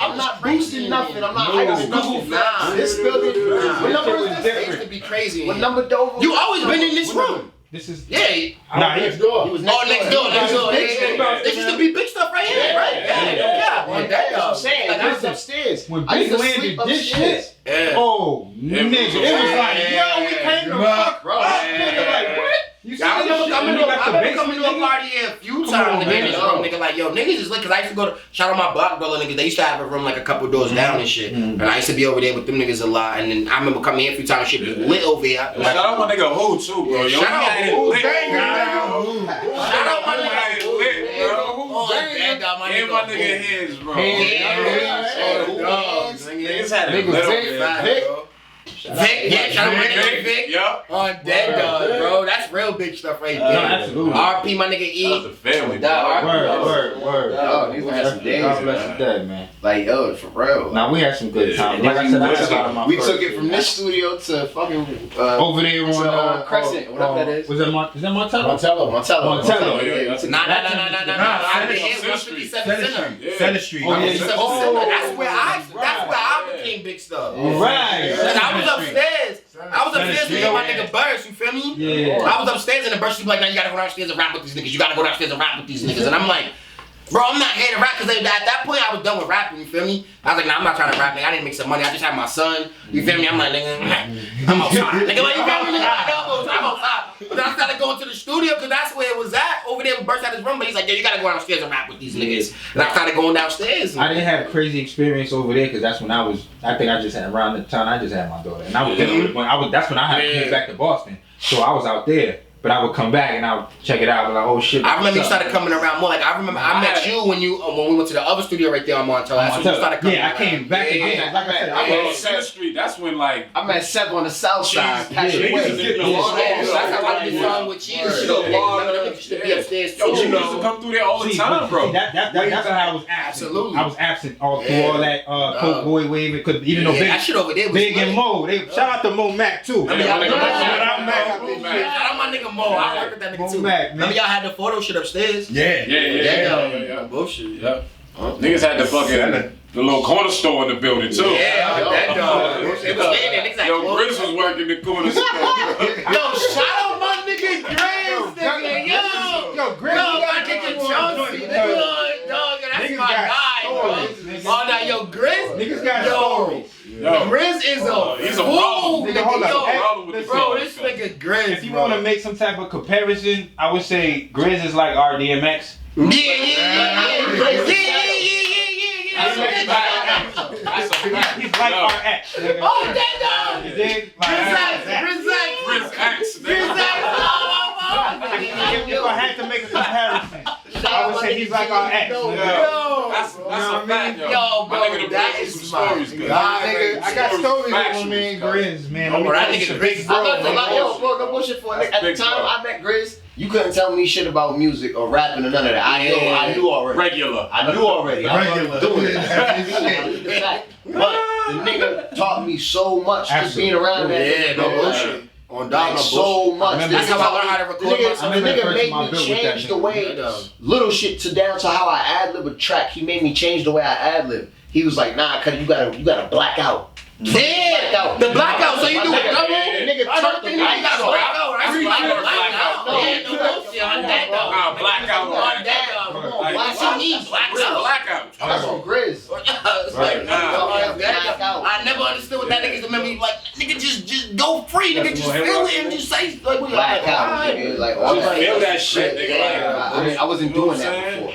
I'm not boosting nothing. I'm not hyping nothing.
Nah.
This building. What number is this?
It used to be crazy.
What number Dover?
You always been in this room.
This is
next door. He was
next door. This used to be big stuff right here, right? Yeah.
That's what I'm saying. I was upstairs.
When Big landed this shit. Oh, nigga. It was like, yo, we came to fuck up, nigga. Like, what?
I remember coming to a party here a few times in this room, nigga. Like, yo, niggas is lit, cause I used to go to, shout out my block brother niggas, they used to have a room like a couple doors down and shit. And I used to be over there with them niggas a lot. And then I remember coming here a few times, shit be lit over here.
Shout out my nigga Who too, bro. Yo,
Shout out
Who.
Shout out my nigga Who, bro.
And my nigga Heads, bro. Niggas had
Nigga
it lit over
Vic,
there.
Vic, yeah, shout out my nigga Vic.
Yup.
On dead dog, bro. That's real big stuff right there.
absolutely.
RP my nigga E.
That's the family, bro.
Word.
Yo, these had some days,
God bless
man.
the dead, man.
Like, yo, for real.
Now we had some good times. Like I said, I had a lot of my
We
first
took it from this studio to fucking
over there on
Crescent, whatever that is.
Was that Montello?
Montello.
Yeah.
Nah. I did hit 157 Center.
Center Street.
That's where I became big stuff.
Right.
And I was upstairs. With my nigga Burst, you feel me?
Yeah.
I was upstairs and the Burst was like, now you gotta go downstairs and rap with these niggas. You gotta go downstairs and rap with these niggas. And I'm like, bro, I'm not here to rap, because at that point I was done with rapping, you feel me? I was like, nah, I'm not trying to rap, nigga. I didn't make some money. I just had my son, you feel me? I'm like, nigga, I'm outside. Nigga, like, you feel me? I'm outside. But then I started going to the studio, because that's where it was at. Over there, Burst had his room, but he's like, yeah, you gotta go downstairs and rap with these niggas. And I started going downstairs.
I didn't have a crazy experience over there because that's when I think I just had around the time I just had my daughter, and that's when I had to move back to Boston. So I was out there, but I would come back and I would check it out. Like, oh shit!
I remember you started coming around more. Like I remember I met you when we went to the other studio right there on Montello. That's when you started coming.
Yeah, I came back again. Like I said,
I went on 7th Street. That's when like
I met Seb on the south side.
Niggas is getting along.
That's how I did song with you. Niggas should be upstairs too.
Yo, you used to come through there all the time, bro.
That's when I was absent.
Absolutely.
I was absent all through all that Coke Boy wave. Because even though
that shit over there was
Big and Mo, shout out to Mo Mac too.
Shout out my nigga Mo. I work with that nigga too. Remember y'all had the photo shit upstairs?
Yeah. Bullshit. Yeah. Niggas had the fucking the little corner store in the building too.
Yeah, that dog. It was there.
Yo, Grizz was working the corner store.
Yo, shout out my nigga Grizz, nigga. Yo, Grizz, my nigga Jonesy, nigga. Dog, that's my guy, bro. Oh, now, yo, Grizz.
Niggas got stories.
Grizz is
he's a problem.
Nigga, bro, this nigga Grizz.
If you want to make some type of comparison, I would say Grizz is like RDMX. He's like RX.
Oh, that dog.
If I had to make a comparison, I would say he's like RX.
That's a fact, yo.
Yo, bro,
My nigga,
that
is
is
some stories, good.
I got stories with my man Grizz, man.
Oh, that nigga Grizz, bro.
Yo, bro, no bullshit for it. At the time I met Grizz, you couldn't tell me shit about music or rapping or none of that. I knew already.
Regular.
I knew already. I was doing it. But the nigga taught me so much just being around that.
Yeah, no bullshit. On dog, no
so much.
That's how I learned how to record myself.
The nigga made me change the way little shit to down to how I ad lib a track. He made me change the way I ad lib. He was like, nah, cause you gotta black out.
Yeah, the blackout. So you do it double.
Nigga, turn the
blackout.
blackout.
That's blackout. Yeah, no bullshit on that though.
Blackout.
On that though. What you need?
Blackout.
That's on Grizz.
I never understood what that niggas remember. Like, nigga, just go free. Nigga, just feel it and just say like we
blackout. Like all that.
Feel that shit, nigga.
I wasn't doing that before.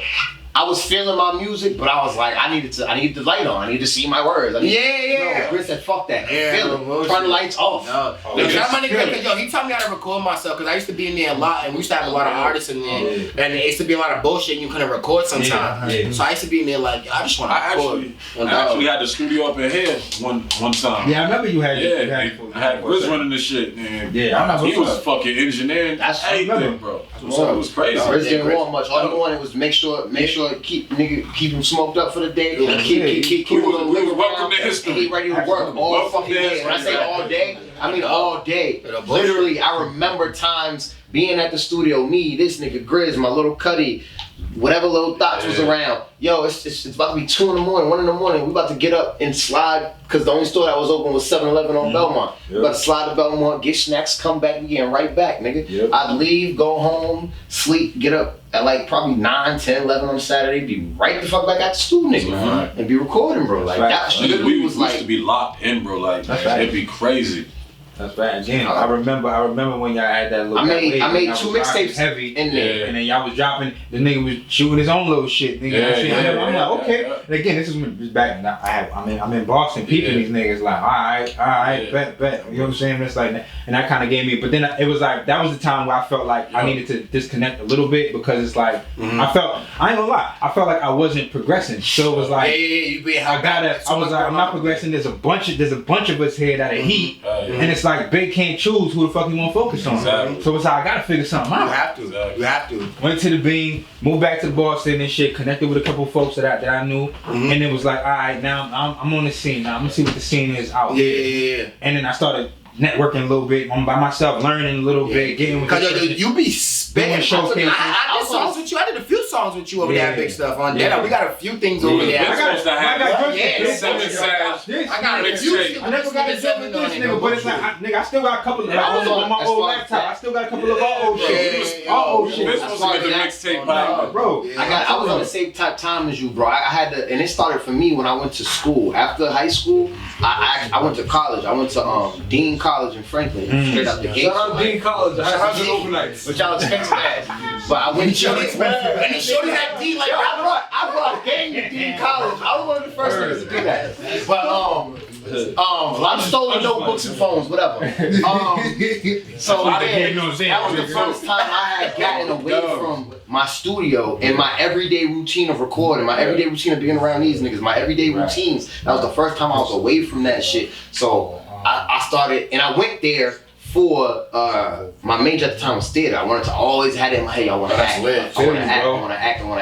I was feeling my music, but I was like, I needed the light on. I needed to see my words. Grizz said, fuck that. Feel it. Turn the lights off.
Shout out my nigga, cause yo, he taught me how to record myself, cause I used to be in there a lot, and we used to have a lot of artists in there, and it used to be a lot of bullshit, and you couldn't record sometimes. So I used to be in there like, I just want to record.
I actually had the studio up in here one time.
Yeah, I remember you had.
I had Grizz running the shit, man.
Yeah,
he was fucking engineering. That's everything, bro. It was crazy.
Grizz didn't want much. All he wanted was make sure keep him smoked up for the day. Keep
we was welcome to history.
He ready to work all fucking day. When I say all day, I mean all day. Literally, I remember times being at the studio, me, this nigga Grizz, my little Cuddy, whatever little thoughts was around. Yo, it's about to be 2 in the morning, 1 in the morning. We about to get up and slide, because the only store that was open was 7-Eleven on Belmont. We about to slide to Belmont, get snacks, come back, we getting right back, nigga. I'd leave, go home, sleep, get up at like probably 9, 10, 11 on Saturday, be right the fuck back at the studio, nigga. And be recording, bro. Like that
we was like, used to be locked in, bro. Like, it'd be crazy.
That's right. Again, I remember when y'all had that little.
I made 2 mixtapes
heavy
in there,
and then y'all was dropping. The nigga was shooting his own little shit. Nigga, I'm like, okay. And again, this is back. I'm in Boston, peeping these niggas like, all right, bet. You know what I'm saying? It's like, and that kind of gave me. But then it was like that was the time where I felt like I needed to disconnect a little bit because it's like I ain't gonna lie, I felt like I wasn't progressing. So it was like, I'm not progressing. There's a bunch of us here that are heat, and it's like Big can't choose who the fuck he want to focus on.
Exactly.
So it's like I gotta figure something out.
You have to.
Went to the Bean, moved back to Boston and shit. Connected with a couple of folks that I knew, and it was like, all right, now I'm on the scene. Now I'm gonna see what the scene is out.
Yeah.
And then I started networking a little bit. I'm by myself, learning a little bit, getting with.
Cause you be spitting.
Showcases.
I did songs with you. I did a few songs with you over there, Big Stuff on that. We got a few things over there.
I got
a few.
I never got a job with this nigga, but it's like, I still got a couple of on my old laptop. I still got a couple of our old shit. Our old shit.
This was the mixtape,
bro.
I was on the same time as you, bro. I had to, and it started for me when I went to school. After high school, I went to college. I went to Dean College in Franklin, straight up the gate.
Shout out Dean College. How's it overnight?
But y'all expensive ass. But I went to and shorty had Dean like I brought gang to Dean College. I was one of the first niggas to do that. But a lot of stolen notebooks and phones, whatever. So that was the first time I had gotten away from my studio and my everyday routine of recording, my everyday routine of being around these niggas, my everyday routines. That was the first time I was away from that shit. So I started, and I went there for my major at the time was theater. I wanted to always have it in my head. I want to act. I want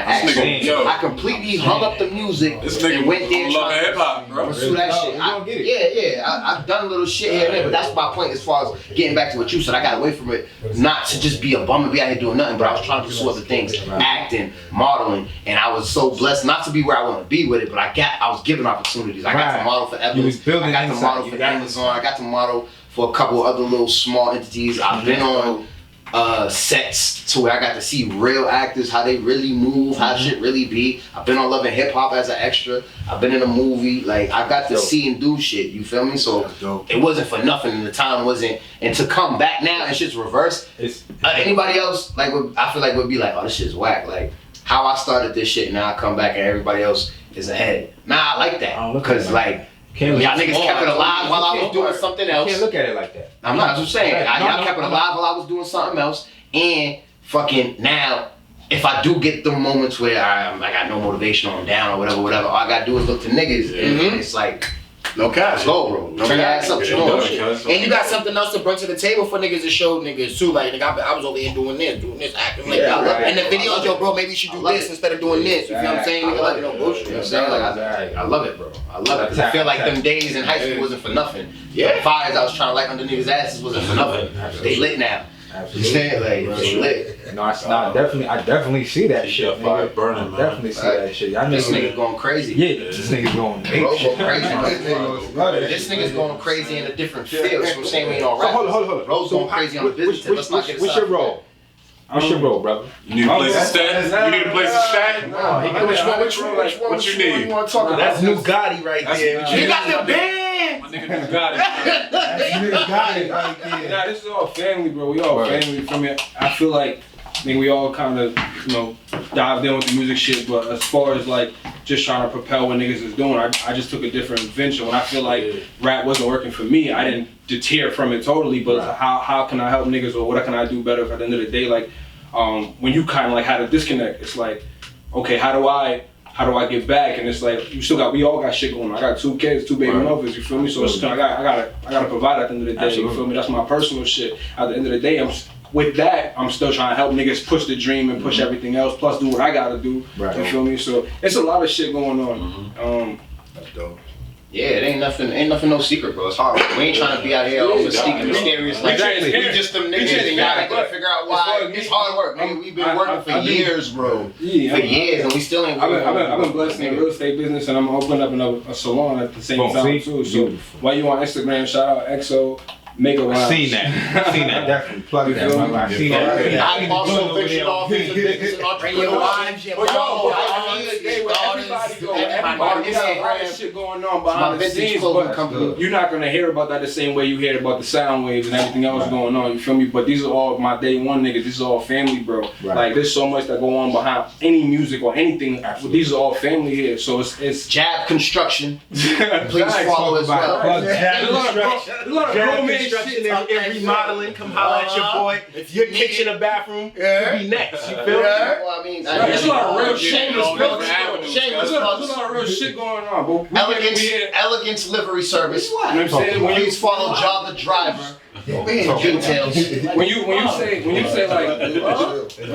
to act. So I completely hung up the music and went there trying
hip-hop, bro.
Pursue that shit. I've done a little shit here and there, but that's my point as far as getting back to what you said. I got away from it, not to just be a bum and be out here doing nothing, but I was trying to pursue other things, acting, modeling, and I was so blessed not to be where I want to be with it, but I was given opportunities. I got to model for Evans. I got to model for Amazon. I got to model for a couple other little small entities. I've been on sets to where I got to see real actors, how they really move, how shit really be. I've been on Love and Hip Hop as an extra. I've been in a movie. Like, I got to see and do shit, you feel me? So it wasn't for nothing, and the time wasn't. And to come back now and shit's reversed, anybody else, like, I feel like would be like, oh, this shit's whack. Like, how I started this shit, now I come back and everybody else is ahead. Nah, I like that. Because, like, y'all niggas kept it alive while I was doing something else.
You can't look at it like that.
I'm not just saying. Y'all kept it alive while I was doing something else. And fucking now, if I do get the moments where I got no motivation or I'm down or whatever, all I gotta do is look to niggas. And it's like, no cash. Let's go, bro. Turn your ass up.
And you got something else to bring to the table for niggas to show niggas too. Like, nigga, I was over here doing this, acting like that. And the videos, yo, bro, maybe you should do this instead of doing this. You feel what I'm saying? Nigga, like, no bullshit. You know what I'm saying? Like, I love it, bro. I love it. Because I feel like them days in high school wasn't for nothing. The fires I was trying to light under niggas' asses wasn't for nothing. They lit now.
Absolutely.
Like, they lit.
No, I definitely see that shit.
Fire burning, man.
Definitely see that shit.
This nigga going crazy.
Yeah, this nigga's going
crazy. This nigga's going crazy in a different field. So I'm saying we ain't all right.
Hold on.
Bro's going crazy on the business. Let's not get
What's your role? What's your role, brother?
You need a place to stay? You need a place to stay?
Which one?
What you need?
You want to talk about?
That's New Gotti right there.
You got the band.
My nigga got it.
Nigga got it right there. Nah, this is all family, bro. We all family from it. I feel like, we all kind of, dived in with the music shit, but as far as like just trying to propel what niggas is doing, I just took a different venture. When I feel like rap wasn't working for me, I didn't deter from it totally, but how can I help niggas, or what can I do better at the end of the day? Like, when you kind of like had a disconnect, it's like, okay, how do I get back? And it's like, we all got shit going on. I got 2 kids, 2 baby mothers, you feel me? So it's, I gotta provide at the end of the day, you feel me? That's my personal shit. At the end of the day, I'm still trying to help niggas push the dream and push everything else, plus do what I gotta do, you feel me? So it's a lot of shit going on.
That's dope. Yeah, it ain't nothing no secret, bro. It's hard. We ain't trying to be out here all mysterious like that. We just them niggas and y'all gotta figure out why. It's hard work, man. We've been working for years, bro. For years, and we still ain't working.
I've been blessed in the real estate business, and I'm opening up a salon at the same time too. So while you on Instagram, shout out EXO.
I seen that, definitely. Plug that, man. I seen that.
I also ventured off into business and entrepreneurship.
behind
Oh,
the
you got a
scenes.
lot of shit going on
My
behind the
vintage
scenes,
clothing
but
company.
you're not gonna hear about that the same way you hear about the sound waves and everything else going on. You feel me? But these are all my day one niggas. This is all family, bro.
Right.
Like there's so much that go on behind any music or anything. These are all family here, so it's
Jab Construction. Please
Facts.
follow as well.
There's a lot of grown man shit.
and remodeling, come holler at your boy. If your kitchen or bathroom,
Yeah.
could be next. You feel me?
Well, I mean,
There's a lot of real shameless
all
buildings.
those avenues,
There's a lot of real shit going on, but we can't be here.
Elegance Livery Service.
You know what I'm saying? When you
Please follow Job the Driver. Details.
when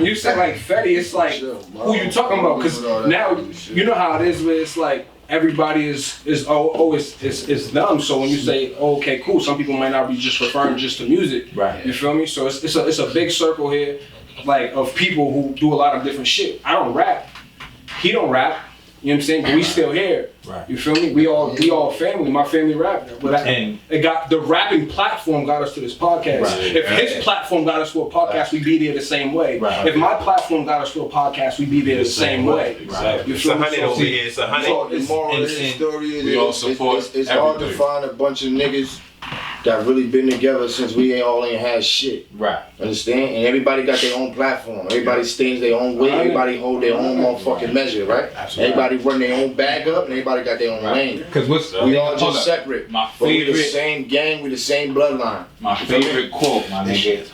you say like Fetti, it's like who you talking about? Because now you know how it is where it's like everybody is it's them. So when you say okay, cool, some people might not be just referring just to music.
Right.
You feel me? So it's a big circle here, like of people who do a lot of different shit. I don't rap. He don't rap. You know what I'm saying? But we still here.
Right.
You feel me? We all family. My family rap. But
And-
it got the rapping platform got us to this podcast.
Right.
If his platform got us to a podcast, we'd be there the same way.
Right.
If my platform got us to a podcast, we'd be there the same way.
Exactly.
You
It's a
feel me?
hundred
So-
over here. It's a hundred.
So the moral of the
and
story is
we all support
it's hard to
everything.
find a bunch of niggas that really been together since we ain't had shit.
Right.
Understand? And everybody got their own platform. Everybody stands their own way. Everybody hold their own motherfucking measure, right? Everybody run their own bag up and everybody got their own lane.
Because
We all
hold
just
up.
separate.
My
But we the
favorite,
same gang, we the same bloodline.
my favorite quote, my nigga.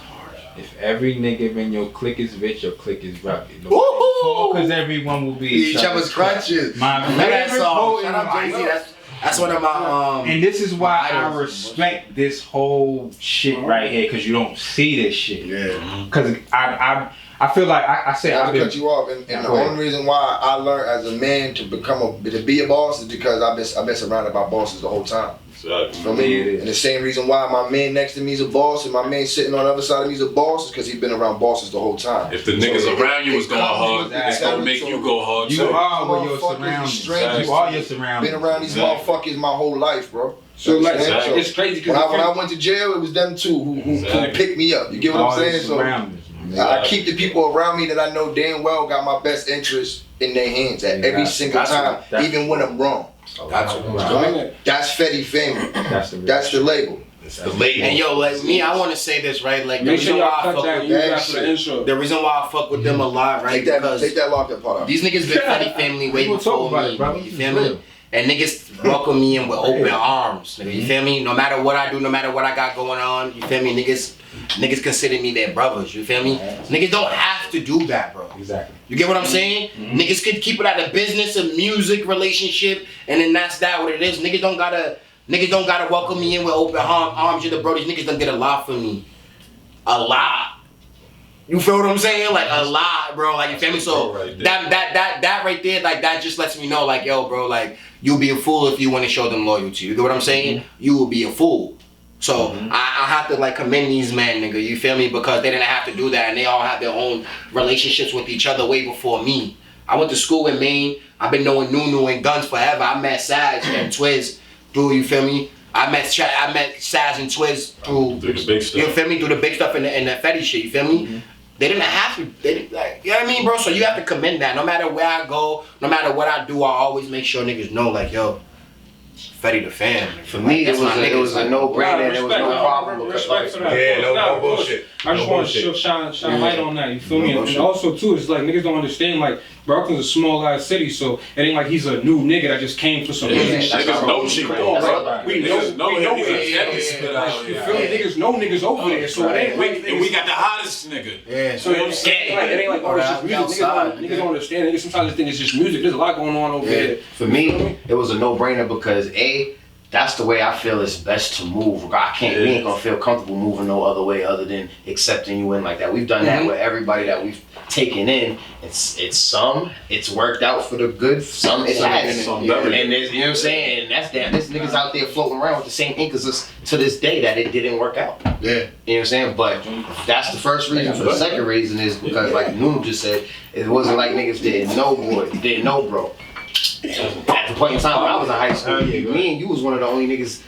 If every nigga in your clique is rich, your clique is rugged. Because everyone will be
Each other's crunches.
My
Remember that
favorite
song?
quote in
Shout out
my
Jay-Z. That's one of my
And this is why I
idols.
respect this whole shit right here, because you don't see this shit.
Yeah.
Because I feel like I said
Not
I've
to
been,
cut you off, and the
Go ahead.
only reason why I learned as a man to be a boss is because I've been surrounded by bosses the whole time.
Exactly.
For me,
Yeah, it is.
and the same reason why my man next to me is a boss and my man sitting on the other side of me is a boss is because he's been around bosses the whole time.
If the niggas
So
around you
it
was going
comes
hard,
with
it's
that.
gonna make you go hard
you
too.
are where your
Motherfuckers,
surroundings.
strangers.
You are your surroundings.
Been around these
Exactly.
motherfuckers my whole life, bro.
So like
Understand?
it's crazy
When I
because
went to jail, it was them two who
Exactly.
picked me up. You get what
All
I'm
your
saying? So
surroundings, man.
I keep the people around me that I know damn well got my best interest in their hands at every single time, even when I'm wrong. That's Fetti family.
That's the real
That's the label.
The label.
And yo, like me, I want to say this right. Like the
make sure
reason
y'all
why I
cut
fuck
that
with
and use
that
that for the
shit.
intro.
the reason why I fuck with them a lot, right?
Take that lock that part out.
These niggas been Fetti family way
We'll talk
before
about
me.
it, bro.
You
This
feel
is
me?
real.
And niggas welcome me in with open arms. Nigga, you feel me? No matter what I do, no matter what I got going on, you feel me? Niggas consider me their brothers. You feel me? Niggas don't have to do that, bro.
Exactly.
You get what I'm saying? Niggas could keep it at a business, a music relationship, and then that's that what it is. Niggas don't gotta welcome me in with open arms. You're the bro. These niggas don't get a lot from me. A lot. You feel what I'm saying? Like a lot, bro. Like you feel me? So
Right there.
that right there, like that just lets me know, like, yo, bro, like you'll be a fool if you want to show them loyalty. You get what I'm saying? You will be a fool. So I have to like commend these men, nigga. You feel me? Because they didn't have to do that, and they all have their own relationships with each other way before me. I went to school in Maine. I've been knowing Nunu and Guns forever. I met Saz and Twiz through, you feel me? I met Saz and Twiz through
The big stuff.
you feel me? Through the big stuff and the Fetti shit, you feel me? They didn't have to, they didn't, like, you know what I mean, bro? So you have to commend that. No matter where I go, no matter what I do, I always make sure niggas know, like, yo, Fetti the fam.
For me, it was a no-brainer. And there was no problem because
Respect for that.
Yeah, no
Of course.
bullshit.
I just
No
want to
bullshit.
shine light on that. You feel me? And also too, it's like niggas don't understand. Like Brooklyn's a small ass city, so it ain't like he's a new nigga that just came for some business.
Niggas know Chico.
Right? We know
Niggas know him.
him.
Heavy spit out
You
here.
feel me? Niggas know niggas over there, so it ain't like
And we got the hottest nigga.
Yeah.
So it ain't like oh, it's just music. Niggas don't understand. Niggas sometimes think it's just music. There's a lot going on over there.
For me, it was a no-brainer because that's the way I feel it's best to move. We ain't gonna feel comfortable moving no other way other than accepting you in like that. We've done that with everybody that we've taken in. It's worked out for the good. Some it hasn't.
Some
And there's, you know what I'm saying? And that's that. This niggas out there floating around with the same ink as us to this day that it didn't work out.
Yeah.
You know what I'm saying? But that's the first reason. For the second reason is because, like Noom just said, it wasn't like niggas didn't know bro. at the point in time when I was in high school, me and you was one of the only niggas.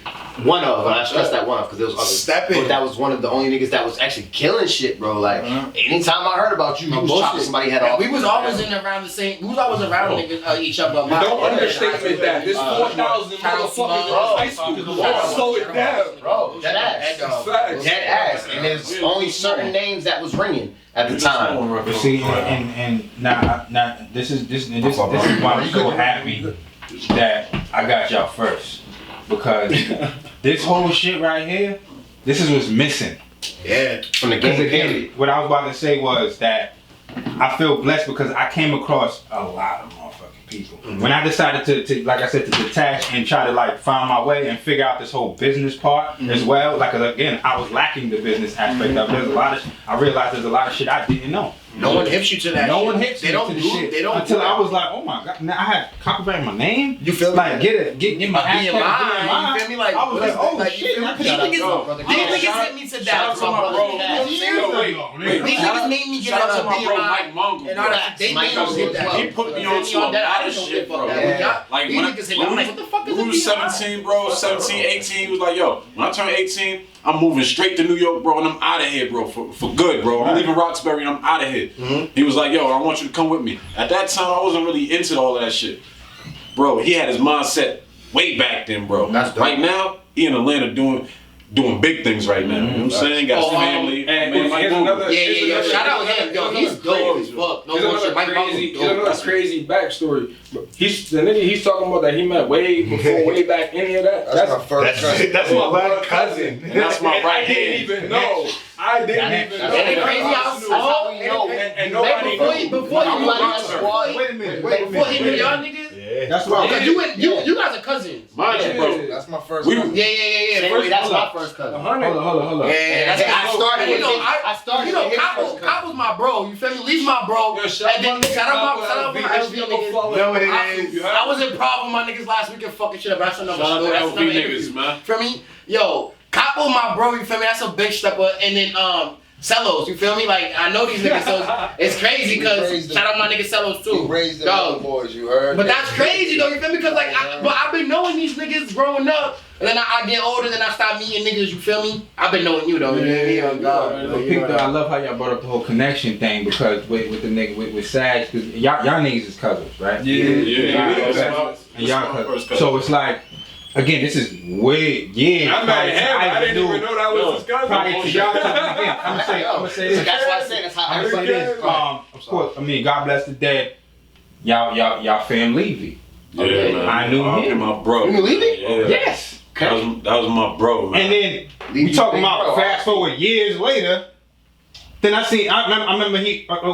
One of, and I stress that one of because there was others. But that was one of the only niggas that was actually killing shit, bro. Like anytime I heard about you, you was chopping somebody head off.
We was always in around the same. We was always around niggas each other.
Don't understatement that. This 4,000 motherfuckers in high school. Slow it down,
bro. Dead ass. Dead ass. And there's only certain names that was ringing at the time.
But see, and now this is why I'm so happy that I got y'all first. Because this whole shit right here, this is what's missing.
Yeah, from the game.
Again, what I was about to say was that I feel blessed because I came across a lot of motherfucking people. When I decided to, like I said, to detach and try to like find my way and figure out this whole business part as well. Like again, I was lacking the business aspect of it. There's a lot of, I realized there's a lot of shit I didn't know.
No one hips you to that.
No one hips me to the shit.
They don't
until I was like, oh my god! Now I had copyrighted my name.
You feel me?
Like get my hashtag,
BMI. You feel me? Like
I was like, oh
like,
shit!
These niggas hit me to that.
Shout out to my bro.
These niggas made me get
Shout out to
a
my bro
BMI.
Mike Mungo.
And all that. They made me get that.
He put me on to a lot of shit, bro. Like
these niggas hit me. I'm like, what the fuck is
we was
a BMI?
17, bro, 17, 18, he was like, yo, when I turn 18, I'm moving straight to New York, bro, and I'm out of here, bro, for good, bro. I'm leaving Roxbury and I'm out of here. He was like, yo, I want you to come with me. At that time, I wasn't really into all of that shit. Bro, he had his mindset way back then, bro. Right now, he in Atlanta doing big things right now. You know what I'm saying? Got his family.
And here's another.
Yeah. Shout out him. Yo, he's dope as fuck. No bullshit. Mike
Here's another crazy backstory. The nigga he's talking about that he met way before, way back any of that.
That's my first cousin.
That's my blood cousin.
And that's my right
I didn't
hand.
even know. I didn't even know.
And it crazy how small.
And nobody knew.
Before you
Wait a minute.
before he knew y'all niggas.
That's why.
Cause you guys are cousins.
Mind you, bro.
That's my first
We-
cousin.
Yeah.
Anyway, that's my first cousin.
Hold on.
Yeah,
I started with his first cousin.
Cop was my bro. You feel me? Leave my bro.
Yo, shout
And then
out
shout out my LV niggas.
Know what it is.
I was in problem with my niggas last week and fucking shit up. That's another
Shout out
story.
to
That's
LV
another
niggas,
interview.
man.
Feel me? Yo, Capo my bro, you feel me? That's a big stepper. And then Cellos, you feel me? Like I know these niggas, so it's crazy because shout out my nigga Cellos too.
You raised them other boys, you heard?
But that's crazy though, you feel me? Because like, I've been knowing these niggas growing up, and then I get older, then I start meeting niggas. You feel me? I've been knowing you though.
I love how y'all brought up the whole connection thing because with the nigga with Sag, because y'all niggas is cousins, right?
Yeah.
And y'all, so it's like, again, this is way
I'm mad at him. I didn't even know that was his cousin.
Prior to y'all, again, I'm gonna say this.
That's why I said that's how
I'm gonna say this. Of course, I mean, God bless the dead. Y'all fam Levy.
Yeah, man.
I knew him.
My bro.
You knew Levy?
Yeah.
Yes.
That was my bro, man.
And then we talking about fast forward years later. Then I remember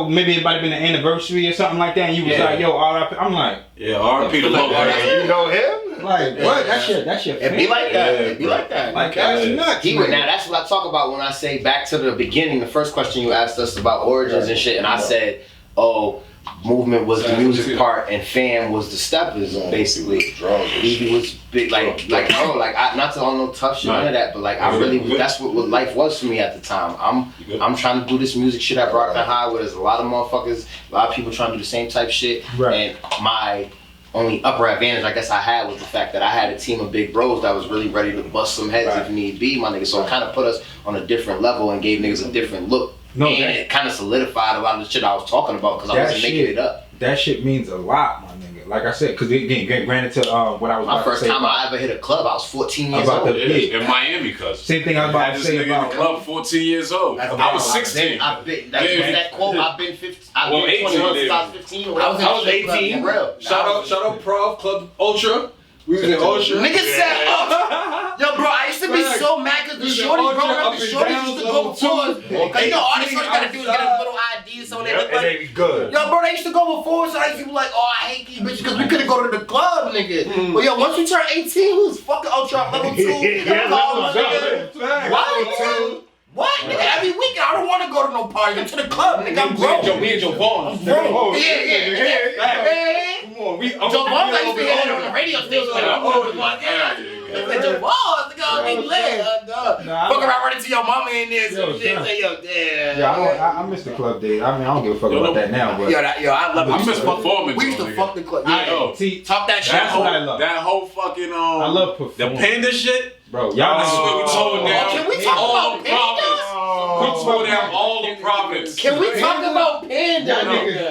maybe it might have been an anniversary or something like that, and you was like, yo, R.I.P. I'm like,
yeah, R.I.P. to Loco.
You know him?
like what? That's your
It be like that.
Yeah,
It be like that.
like that's nuts.
Now that's what I talk about when I say back to the beginning, the first question you asked us about origins and shit, and I said, oh, movement was the music part and fam was the steppers basically. Levy was big, like bro, like not to all no tough shit, none of that, but like I really that's what life was for me at the time. I'm trying to do this music shit at Brockton High where there's a lot of motherfuckers, a lot of people trying to do the same type shit, and my only upper advantage I guess I had was the fact that I had a team of big bros that was really ready to bust some heads if need be, my nigga. So it kind of put us on a different level and gave niggas a different look. And it kind of solidified a lot of the shit I was talking about because I wasn't making it up.
That shit means a lot, my nigga. Like I said, because again, granted to what I was
my
about
first
to say
time I ever hit a club, I was 14 years old.
In Miami, cuz.
Same thing I was about to say about
in the club 14 years old. I was 16.
I've been that quote. I've been 15. I've
Well,
been
18
21 since
then.
I was 15.
I was 18.
Real.
Shout out Prof Club Ultra. We was in Ultra.
Niggas said, yo, bro, I used to be so mad because the shorty growing up, the shorty used to go before us. Because you know, all the shorty gotta do is get a little ID so they look like.
Good.
Yo, bro, they used to go before us, so I used to be like, oh, I hate these bitches because we couldn't go to the club, nigga. But yo, once you turn 18, who's fucking Ultra level 2? What? What? Nigga, every weekend I don't want to go to no party. I'm to the club, nigga. I'm grown.
Me and Joe Vaughn.
Bro, yeah.
Come on,
Joe Vaughn used to be on the radio station. With your balls, nigga, be lit. Fuck around running to your mama in there. Some shit. Say, yo, damn.
Yeah, I miss the club days. I mean, I don't give a fuck about that now, but.
Yo, I love it.
I miss performance.
We used to fuck the club. Yeah,
See,
talk that shit.
that's what I love.
That whole fucking
I love
the
performance.
panda shit.
Bro,
This
y'all
is what we tore down.
Can we talk
all
about
the province.
pandas?
We tore down all the province.
Can we talk about panda?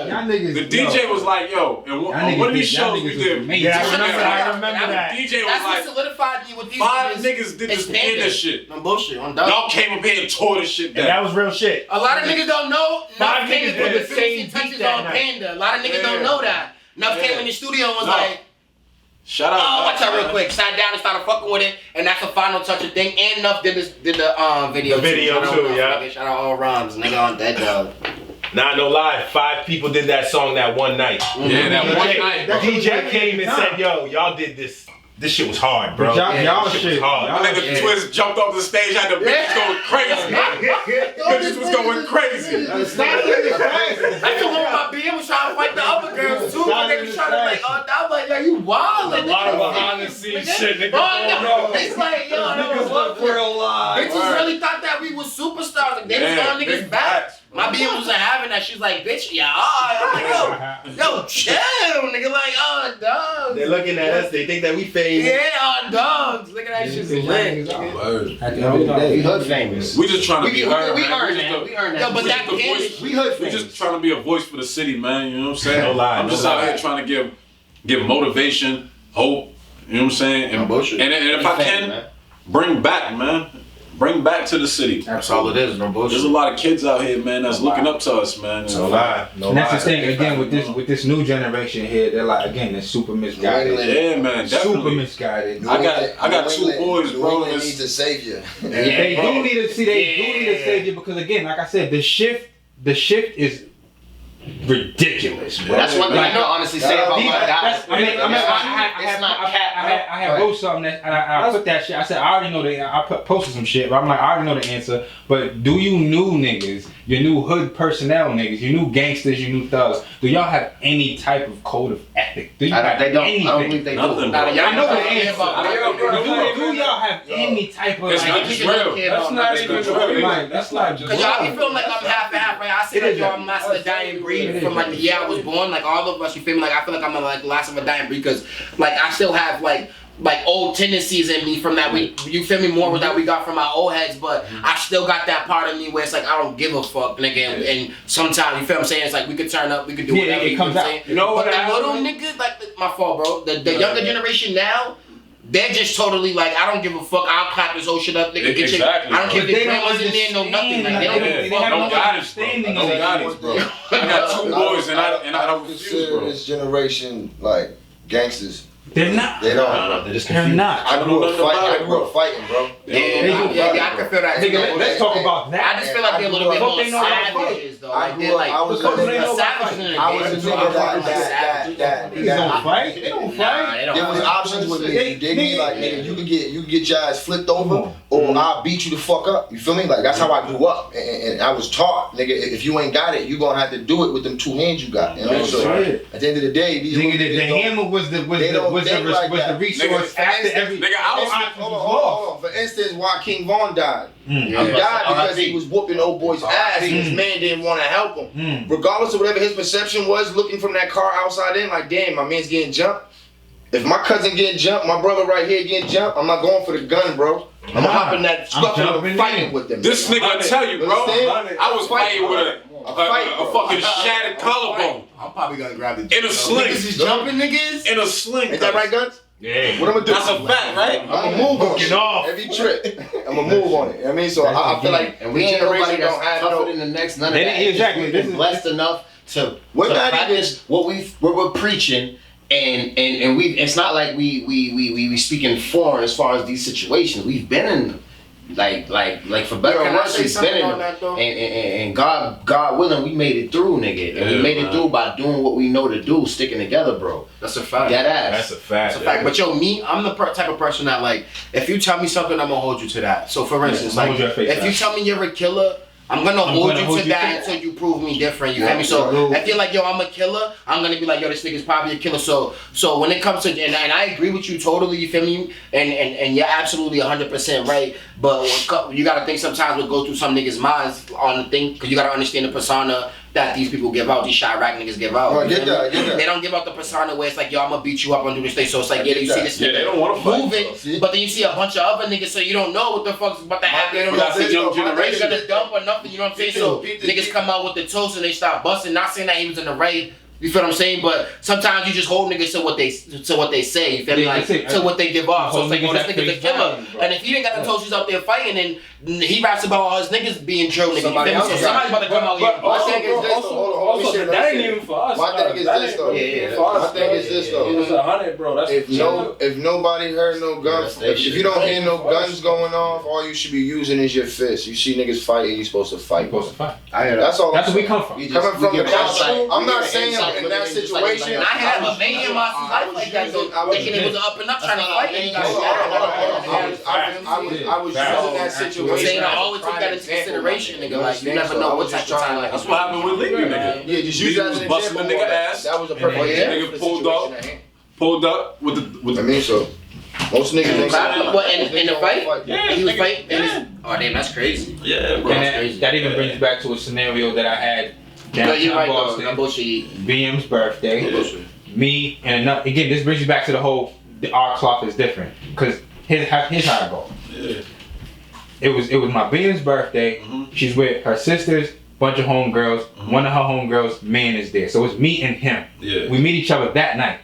Y'all niggas.
The DJ was like, yo, and on one of these shows we did.
Yeah,
I remember that.
The DJ was
That's what
like,
solidified me with these
5 niggas did this panda shit.
No bullshit. On dog.
Y'all came up here and tore this shit
And that
down.
was real shit.
A lot of niggas don't know.
Five
Nuff came
niggas
and put
did
the
the same
finishing touches
beat that
on
night.
Panda. A lot of niggas don't know that. Nuff came in the studio and was
No.
like,
Shout out.
oh, watch out real quick. Sat down and started fucking with it, and that's the final touch of thing. And Nuff did the video.
The video
Shout out
too,
Nuff,
yeah.
nigga. Shout out all rhymes, nigga on that dog.
Nah, no lie. 5 people did that song that one night.
Yeah, that one night.
That
DJ came and said, yo, y'all did this. This shit was hard, bro.
Y'all
This
shit.
was hard.
Y'all
Nigga,
shit.
Twist jumped off the stage, had the bitches going crazy. Bitches was going crazy.
That's the one where my BM was trying to fight the other girls too, but they was trying to like, oh, I'm like, yo, you wildin'.
A lot of behind the scenes shit, nigga.
Oh, no. It's like, yo, that was what
real live.
Bitches really thought that we was superstars. Like, they was on niggas back. My BM wasn't having that. She's like, bitch, yeah, I'm like, yo, chill, nigga. Like, oh, dogs.
They're looking at us. They think that we famous.
Yeah, on dogs. Look at that shit's lit.
At the end of the day,
We hood famous.
We just trying to be heard,
We
man.
earned that. We earned that. Yo, but that candy,
We hood
We
famous.
just trying to be a voice for the city, man. You know what I'm saying?
No lie,
I'm
no
just
lie.
out here trying to give motivation, hope. You know what I'm saying?
No bullshit.
And if I can, bring back, man. Bring back to the city.
that's all it is. No bullshit.
There's a lot of kids out here, man, that's looking up to us, man.
No lie. No
and that's the
lie.
thing again with this new generation here. They're like again, they're super misguided.
Yeah, man,
Super
definitely.
misguided.
I got 2 boys, bro.
They need to save you.
They do need to see. They do need to save you because again, like I said, the shift is ridiculous, bro.
That's one thing I can honestly say about my guys.
I had wrote something that, and I put that shit. I said I already know posted some shit, but I'm like I already know the answer. But do you new niggas, your new hood personnel niggas, your new gangsters, your new thugs, do y'all have any type of code of ethic? Do you have
They don't.
anything?
I don't believe they do.
Nothing, bro.
I know the answer.
About
Do y'all have any type of
It's
like?
not just real.
That's not even real.
Like,
That's not just
Cause y'all be feeling like I'm half and half, right? I say that yo, I'm last of a dying breed from like the year I was born. Like all of us, you feel me? Like I feel like I'm like last of a dying breed because like I still have like old tendencies in me from that you feel me more with that we got from our old heads, but I still got that part of me where it's like I don't give a fuck, nigga. And sometimes you feel what I'm saying? It's like we could turn up, we could do whatever.
it
You know
comes
what I'm
out.
saying?
You know what
But the
I-
little niggas, like my fault, bro. The younger generation now. They're just totally like, I don't give a fuck. I'll clap this whole shit up, nigga. Get your,
Exactly,
I don't care if
But they
their
don't
grandma's in there, no nothing. Like, they don't give a
They
fuck.
have
No
no
guidance, bro.
understanding
No
of that.
guidance, bro. I got 2 boys and I don't refuse,
consider
bro.
this generation like gangsters.
They're not.
They don't.
They're not.
I grew up fighting, bro.
Yeah, I can feel that.
Nigga, let's talk about
I
that.
just feel like they're a little bit
Fuck,
more
they know how to fight.
savages, though.
I
Like,
grew
they're
up.
like,
I was
Because they
a
know
savage in the
I was
game.
a nigga that
Niggas don't fight. They don't
Nah,
fight.
they don't.
there was options with me. You dig me? Like nigga, you could get your ass flipped over, or I'll beat you the fuck up. You feel me? Like that's how I grew up, and I was taught, nigga, if you ain't got it, you gonna have to do it with them 2 hands you got. You know? So
Shit.
at the end of the day, these
Nigga,
niggas
the
don't-
hammer was the
they don't think like that.
resource after every.
Nigga, I was
Hold on. For instance, why King Von died. He
Yeah.
died because he was whooping old boy's ass and his man didn't want to help him. Regardless of whatever his perception was, looking from that car outside in, like, damn, my man's getting jumped. If my cousin getting jumped, my brother right here getting jumped, I'm not going for the gun, bro. I'm gonna hop in that scuffle and
jumping
fighting
in.
with them.
This nigga, I tell you, bro.
Understand?
I was fighting with a fucking shattered collarbone
I'm probably gonna grab the
in a sling.
Niggas is jumping niggas.
In a sling.
Ain't that right, Guns?
Yeah.
What I'm gonna do?
That's a fact, right?
I'm gonna move on it.
off.
Every trip. I'm gonna move on it. You know what I mean? So I feel like
And we ain't nobody
generation
that's
don't have
tougher
no.
than the next. None of
They
that.
didn't-
It's just
exactly.
We've
This
been
is-
blessed enough to
We're not
practice what we're preaching, and we. It's not like we speaking foreign as far as these situations. We've been in. Like for better or
Can I
worse,
say
we've
something
been in
on that, though?
and God willing, we made it through, nigga. And we
Yeah,
made it
man.
through by doing what we know to do, sticking together, bro.
That's a fact.
That ass.
That's a fact.
That's a fact. But yo, me, I'm the type of person that like, if you tell me something, I'm gonna hold you to that. So for instance,
hold
like,
your face
if
out.
you tell me you're a killer, I'm gonna hold you to that until you prove me different. You feel me? So if you're like, yo, I'm a killer, I'm gonna be like, yo, this nigga's probably a killer. So when it comes to, and I agree with you totally. You feel me? And you're absolutely 100% right. But you gotta think sometimes we'll go through some niggas' minds on the thing, because you gotta understand the persona that these people give out, these Chirac niggas give out.
Oh, I get that.
They don't give out the persona where it's like, yo, I'm gonna beat you up and do this thing. So it's like, you see this nigga
they don't want to fight,
moving, but then you see a bunch of other niggas, so you don't know what the fuck's about to happen. They don't know
That's the young generation.
They're gonna dump or nothing, you know what I'm saying? So niggas come out with the toast and they start busting. Not saying that he was in the right. You feel what I'm saying? But sometimes you just hold niggas to what they say. You feel me? Like to what they give off. So it's like, oh, this nigga's a killer. And if he didn't got the toast, he's out there fighting, and he raps about all his niggas being drill niggas.
Somebody's
about to come out here.
My thing is this though.
That ain't even for us.
My thing is this though. My thing is this though.
It was 100, bro. That's
if nobody heard no guns, if you don't hear no guns going off, all you should be using is your fist. You see niggas fighting, you supposed to fight. That's all.
That's where we come from.
Coming from the outside. I'm not saying in that situation.
I had a man in my life like that though, thinking it was up and up trying to fight.
I was using that situation.
I'm saying I always take that into consideration, nigga. Like you never know what type of time.
That's what happened with Leaky, nigga.
Yeah, just use that as an
busting the
example.
nigga ass.
That was a perfect
Nigga pulled up with the.
I mean, so most niggas ain't
What in the fight?
Yeah,
He was fighting. Oh damn, that's crazy.
Yeah, bro.
And that even brings back to a scenario that I had
No, you're
downtown
right,
Boston.
though. Bullshit.
BM's birthday. Me and another, again, this brings you back to the whole, our cloth is different. Because here's how I go.
Yeah.
It was my BM's birthday. She's with her sisters, bunch of homegirls. One of her homegirls, man, is there. So it's me and him.
Yeah.
We meet each other that night.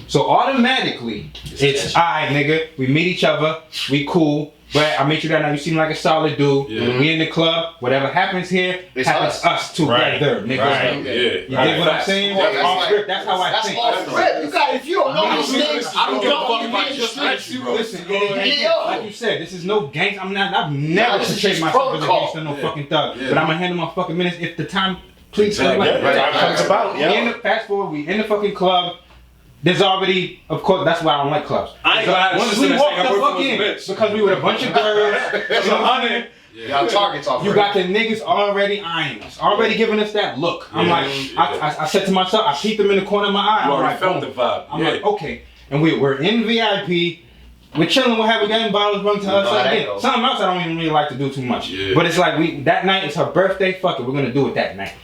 So automatically, it's alright, nigga. We meet each other, we cool. But I meet you that night, you seem like a solid dude.
Yeah.
We in the club, whatever happens here, happens us together, nigga.
Right.
You
Yeah.
dig what I'm saying? Off script, that's how I think.
Off rip. You got, if you don't know these things,
I don't give a fuck
you
about
be
just
in the streets.
Listen, like you said, this is no gang. I've never
this is
portrayed
just
myself as a
protocol.
gangster, no fucking thug. But I'm gonna handle my fucking minutes if the time please.
Exactly.
We in the fast forward, we in the fucking club. There's already, of course, that's why I don't like clubs.
I ain't glad
Once we walked the fuck in, because we were a bunch of girls,
Y'all targets off.
you got the niggas already eyeing us, already giving us that look. I'm like, I said to myself, I peeked them in the corner of my eye.
You
I'm
already
like,
felt
boom.
the vibe.
I'm like, okay. And we're in VIP. We're chilling. We're getting bottles run to us. Again, something else I don't even really like to do too much.
Yeah.
But it's like that night is her birthday. Fuck it, we're gonna do it that night.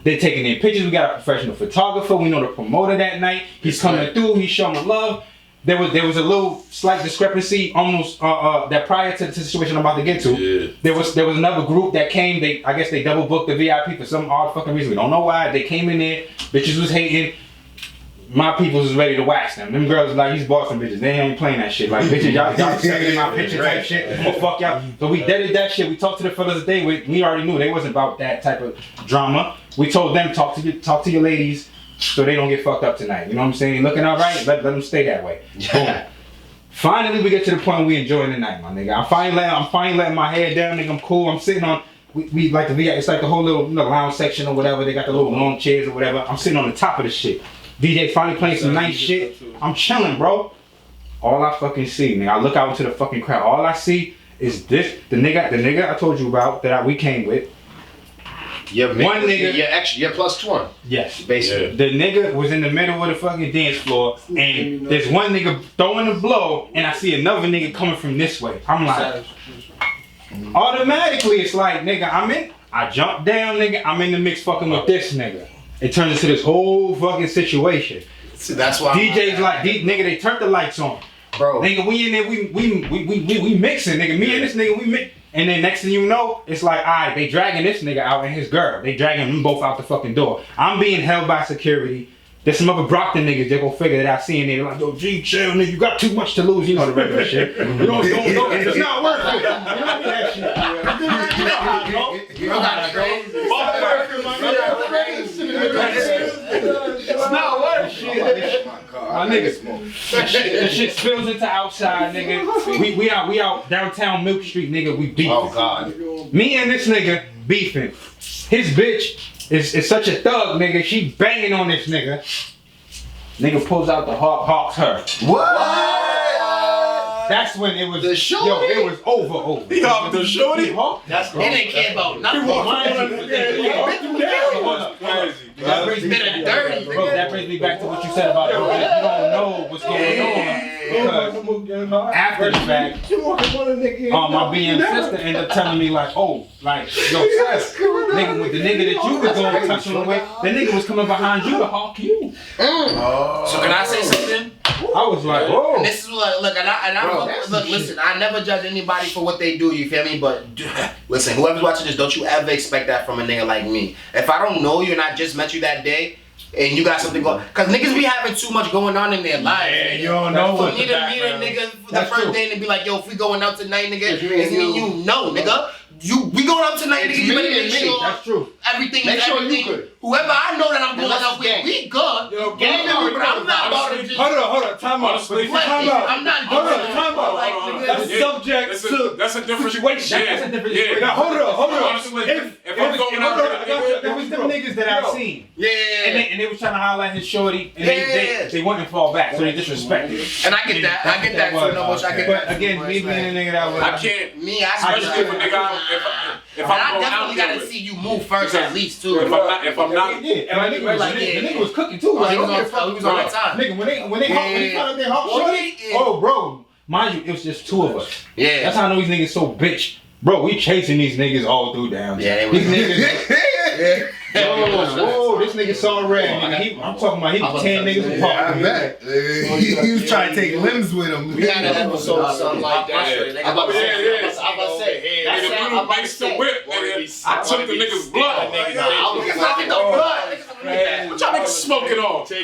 They're taking their pictures. We got a professional photographer. We know the promoter that night. He's coming through. He's showing love. There was a little slight discrepancy almost that prior to the situation I'm about to get to.
Yeah.
There was another group that came. I guess they double booked the VIP for some odd fucking reason. We don't know why. They came in there. Bitches was hating. My peoples was ready to wax them. Them girls was like, these Boston bitches. They ain't playing that shit. Like, bitches, y'all accepting my picture type shit. Oh, fuck y'all. So we deaded that shit. We talked to the fellas today. We already knew they wasn't about that type of drama. We told them, talk to your ladies so they don't get fucked up tonight. You know what I'm saying? Looking all right? Let them stay that way. Boom. Finally, we get to the point we enjoying the night, my nigga. I'm finally letting my hair down, nigga. I'm cool. I'm sitting on, we like the VIP. It's like the whole little lounge section or whatever. They got the little long chairs or whatever. I'm sitting on the top of the shit. DJ finally playing some nice shit. I'm chilling, bro. All I fucking see, nigga. I look out into the fucking crowd. All I see is this. The nigga I told you about that we came with.
One nigga. You're plus one.
Yes.
Basically.
The nigga was in the middle of the fucking dance floor, and there's one nigga throwing the blow, and I see another nigga coming from this way. I'm like, automatically it's like, nigga, I jump down, nigga. I'm in the mix fucking with this nigga. It turns into this whole fucking situation.
See, that's why
DJ's like, nigga, they turned the lights on.
Bro.
Nigga, we in there, we mixing, nigga. Me and this nigga, we mix. And then next thing you know, it's like, alright, they dragging this nigga out and his girl. They dragging them both out the fucking door. I'm being held by security. There's some other Brockton niggas, they gon' figure that I see in there. They're like, yo, G, chill, nigga, you got too much to lose. You know the regular shit. You don't, it's not worth it. You know that shit. You know how it goes. It's not worth it. My nigga, the shit spills into outside, nigga. We out downtown Milk Street, nigga. We beefing.
Oh God.
Me and this nigga beefing. His bitch is such a thug, nigga. She banging on this nigga. Nigga pulls out the hawks her.
What?
That's when it was.
The shorty?
Yo, it was over.
He hopped the shorty.
That's
They didn't care about nothing.
That brings me
dirty.
Bro, that brings me back to what you said about you don't know what's going on. Because after the fact, my BM sister ended up telling me like, oh, like, yo, sis, nigga, with the nigga that you was going touching on with, the nigga was coming behind you to hawk you.
So can I say something?
I was like, whoa.
And this is what, look, listen, I never judge anybody for what they do, you feel me? But listen, whoever's watching this, don't you ever expect that from a nigga like me. If I don't know you and I just met you that day, and you got something going, cause niggas be having too much going on in their life.
Yeah, you don't know
For
what
me to meet a nigga for the first day and be like, yo, if we going out tonight, nigga, it's me and you know, nigga. We going out tonight, nigga. You better make sure
That's true.
everything
Make
is
sure
everything.
you good.
Whoever I know that I'm going
Unless
out with,
gang.
we good.
Yo,
Gang
bro,
member, but I'm not about to just.
Hold on, time out.
Honestly,
Time out.
I'm not
Hold
doing
on,
that.
time out.
Like,
That's
nigga,
subject to
That's a different
situation.
Yeah.
That's a different
Yeah.
situation.
Now hold on.
Honestly, if I'm going out with a nigga,
There was them niggas that I seen.
Yeah.
And they was trying to holler at his shorty, and they wouldn't fall back, so they disrespected him.
And I get that. I get that too. No bullshit. I get that.
But again, me being a nigga that was.
I can't.
Me,
Especially if a nigga, if
I
I'm going
definitely
out
gotta
there
see you move first at least too.
If I'm not,
Yeah, and the nigga was cooking too.
Oh,
Like,
he was
don't give a fuck.
on that time.
Nigga, when they found out they hawk
Yeah.
shorty, oh bro, mind you, it was just two of us.
Yeah.
That's how I know these niggas so bitch. Bro, we chasing these niggas all through down.
Yeah,
These niggas. Whoa, this nigga saw red. Nigga, I'm talking about he was 10 niggas apart.
He was trying to take limbs with him.
We had an episode or something like that. I'm about to say,
nigga, the blue makes the whip, nigga. I took the nigga's blood.
I
What y'all niggas smoking on?
We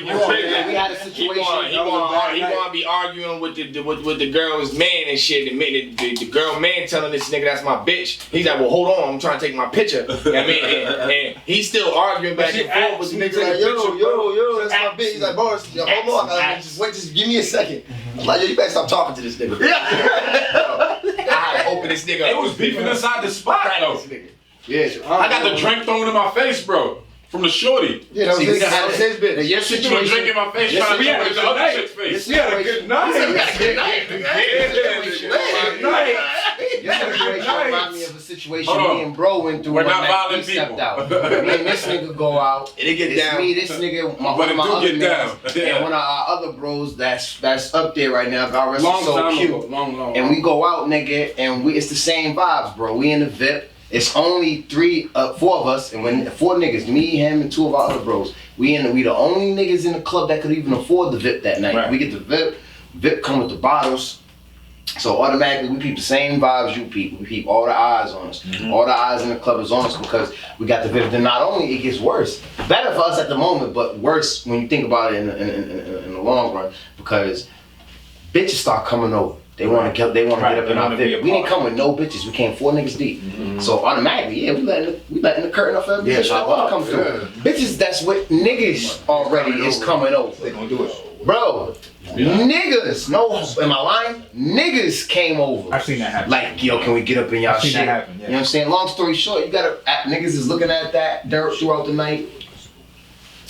had a situation.
He wanna be arguing with the girl's man and shit. The girl man telling this nigga that's my bitch. He's like, well, hold on, I'm trying to take my picture. I mean, and he's still arguing back and forth with the nigga like,
Yo, that's my bitch. He's like, bro, hold on, just give me a second. I'm like, yo, you better stop talking to this nigga. I had to open this nigga.
They was beefing inside the spot though.
Yeah,
I got the drink thrown in my face, bro. From the shorty.
Yeah, that was his bitch.
Your situation. Drink in my face, trying to
we had
drink
a
the other
good
shit's face.
We had a good night.
Your situation remind me of a situation
Hold on.
me and bro went through.
We're
one
not
night.
violent
We stepped
people.
out. Me and this nigga go out.
it get
It's
down.
me, this nigga, one
But
of
it
my
do
other
get down.
niggas,
Yeah.
and one of our other bros that's up there right now. God rest
Long
his soul,
time
cute.
ago. Long.
And we go out, nigga, and it's the same vibes, bro. We in the VIP. It's only four of us, and when 4 niggas, me, him, and 2 of our other bros. We the only niggas in the club that could even afford the VIP that night.
Right.
We get the VIP. VIP come with the bottles. So automatically we peep the same vibes you peep. We peep all the eyes on us. All the eyes in the club is on us because we got the VIP. Then not only it gets worse, better for us at the moment, but worse when you think about it in the long run because bitches start coming over. They want to get up in our VIP. We didn't come with no bitches. We came 4 niggas deep. So automatically, yeah, we letting the curtain off every bitch that want to come through. Bitches, that's what niggas already is coming over.
They gonna do it.
Bro, niggas, no, am I lying? Niggas came over.
I've seen that happen.
Like, yo, can we get up in y'all
I've seen
shit?
that happen, yeah.
You know what I'm saying? Long story short, niggas is looking at that dirt throughout the night.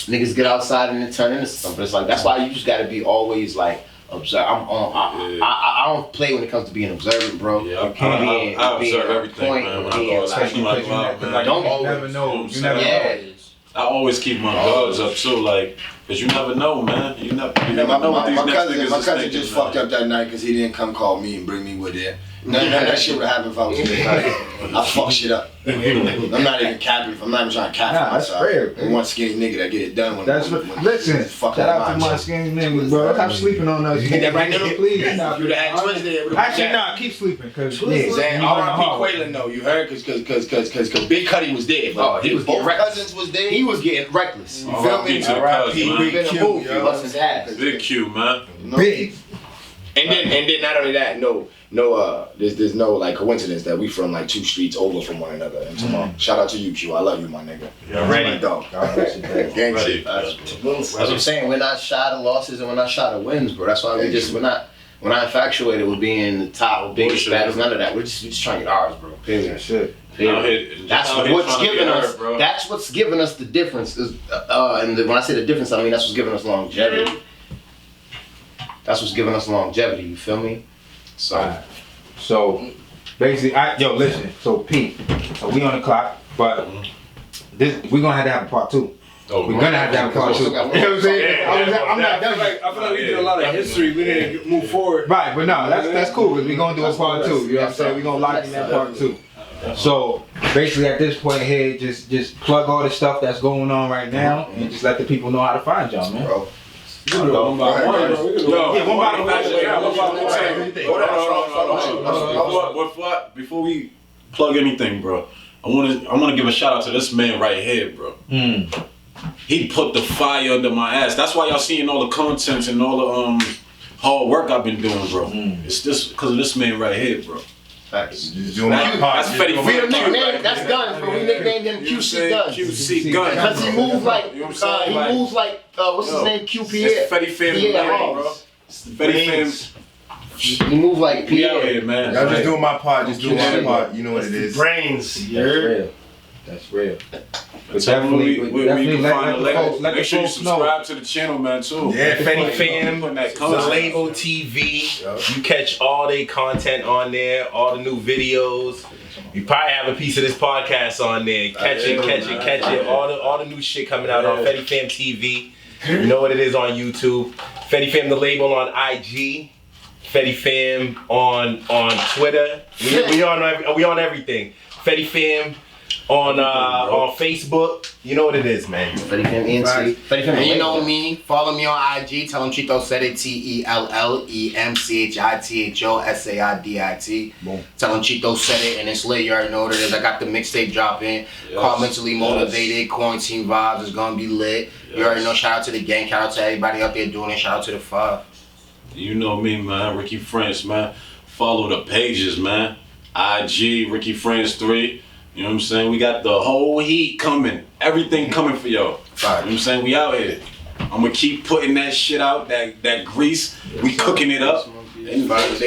Niggas get outside and then turn into something. It's like, that's why you just gotta be always like, observe. I don't play when it comes to being observant, bro.
Yeah, I observe everything, man. When I go, especially my club, man.
Don't
you never know. You never
Yeah.
know.
I always keep my guards up too, like, cause you never know, man. You never know what these
My
next
cousin
niggas is
just
thinking,
fucked
man.
up that night because he didn't come call me and bring me with it. None of that shit would happen if I was in the cousin. I fuck shit up. I'm not even capping. I'm not even trying to cap
Nah, that's
myself.
fair,
I'm one skinny nigga that get it done when
Listen,
fuck
shout
that
out to
mind
my
shit.
skinny niggas, bro. Stop sleeping on us.
Get that right there?
Please stop.
You done had twins there.
Actually, nah, keep sleeping, cause
Saying R.I.P. Quaylen though, you heard? Cause Big Cuddy was there. But
He was getting
Both
reckless.
cousins was there.
He was getting reckless. You feel
R.I.P.
me?
to the cousin, man.
Big Q, bust his ass.
Big Q, man.
big.
And then not only that, there's no like coincidence that we from like 2 streets over from one another. And tomorrow, shout out to you, Q. I love you, my nigga.
Yeah, ready, dog.
Gang shit. That's what I'm saying. We're not shy of losses and we're not shy of wins, bro. That's why we're not infatuated with being the top, biggest, baddest, none of that. We're just trying to get ours, bro. Period.
Shit.
That's what's giving us. That's what's giving us the difference. And when I say the difference, I mean that's what's giving us longevity. That's what's giving us longevity. You feel me?
So basically, listen. So Pete, we on the clock, but we're gonna have a part 2.
Oh,
we're gonna have a part 2. You know what I'm saying? I'm not done.
I feel like we did a lot of history. We didn't move forward.
Right, but no, that's cool because we're gonna do a part 2. You know what I'm saying? We're gonna lock in that part 2. So basically, at this point here, just plug all the stuff that's going on right now, and just let the people know how to find y'all, man.
Bro.
One by one.
Before we plug anything, bro, I want to give a shout out to this man right here, bro. He put the fire under my ass. That's why y'all seeing all the content and all the hard work I've been doing, bro. It's just because of this man right here, bro.
Facts.
That's Fetti.
We don't nickname that's Guns, but we nicknamed him QC Guns.
QC Guns.
Because he moves like what's his name? QP.
It's Fetti family, bro. Fetti fam.
He moves like
We out here, man.
I'm just doing my part. Just doing my part. You know what it is.
Brains.
That's real. That's real. But
Definitely
let
make
the
sure you
folks know.
subscribe to the channel, man, too.
Yeah, Fetti Fam,
Putting that
the
content.
Label TV. You catch all their content on there, all the new videos. You probably have a piece of this podcast on there. Catch it. All the new shit coming out on Fetti Fam TV. You know what it is on YouTube. Fetti Fam the Label on IG. Fetti Fam on Twitter. We on everything. Fetti Fam on Facebook. You know what it is, man.
Fetti Fam ENT. Fetti Fam.
And you know me. Follow me on IG. Tell them Chito said it. TELLEMCHITHOSAIDIT.
Boom.
Tell them Chito said it, and it's lit. You already know what it is. I got the mixtape dropping. Called Mentally Motivated. Quarantine Vibes is gonna be lit. You already know. Shout out to the gang. Shout out to everybody out there doing it. Shout out to the 5.
You know me, man. Ricky France, man. Follow the pages, man. IG, Ricky France 3. You know what I'm saying? We got the whole heat coming. Everything coming for y'all. You know what I'm saying? We out here. I'm gonna keep putting that shit out, that grease. We cooking it up. They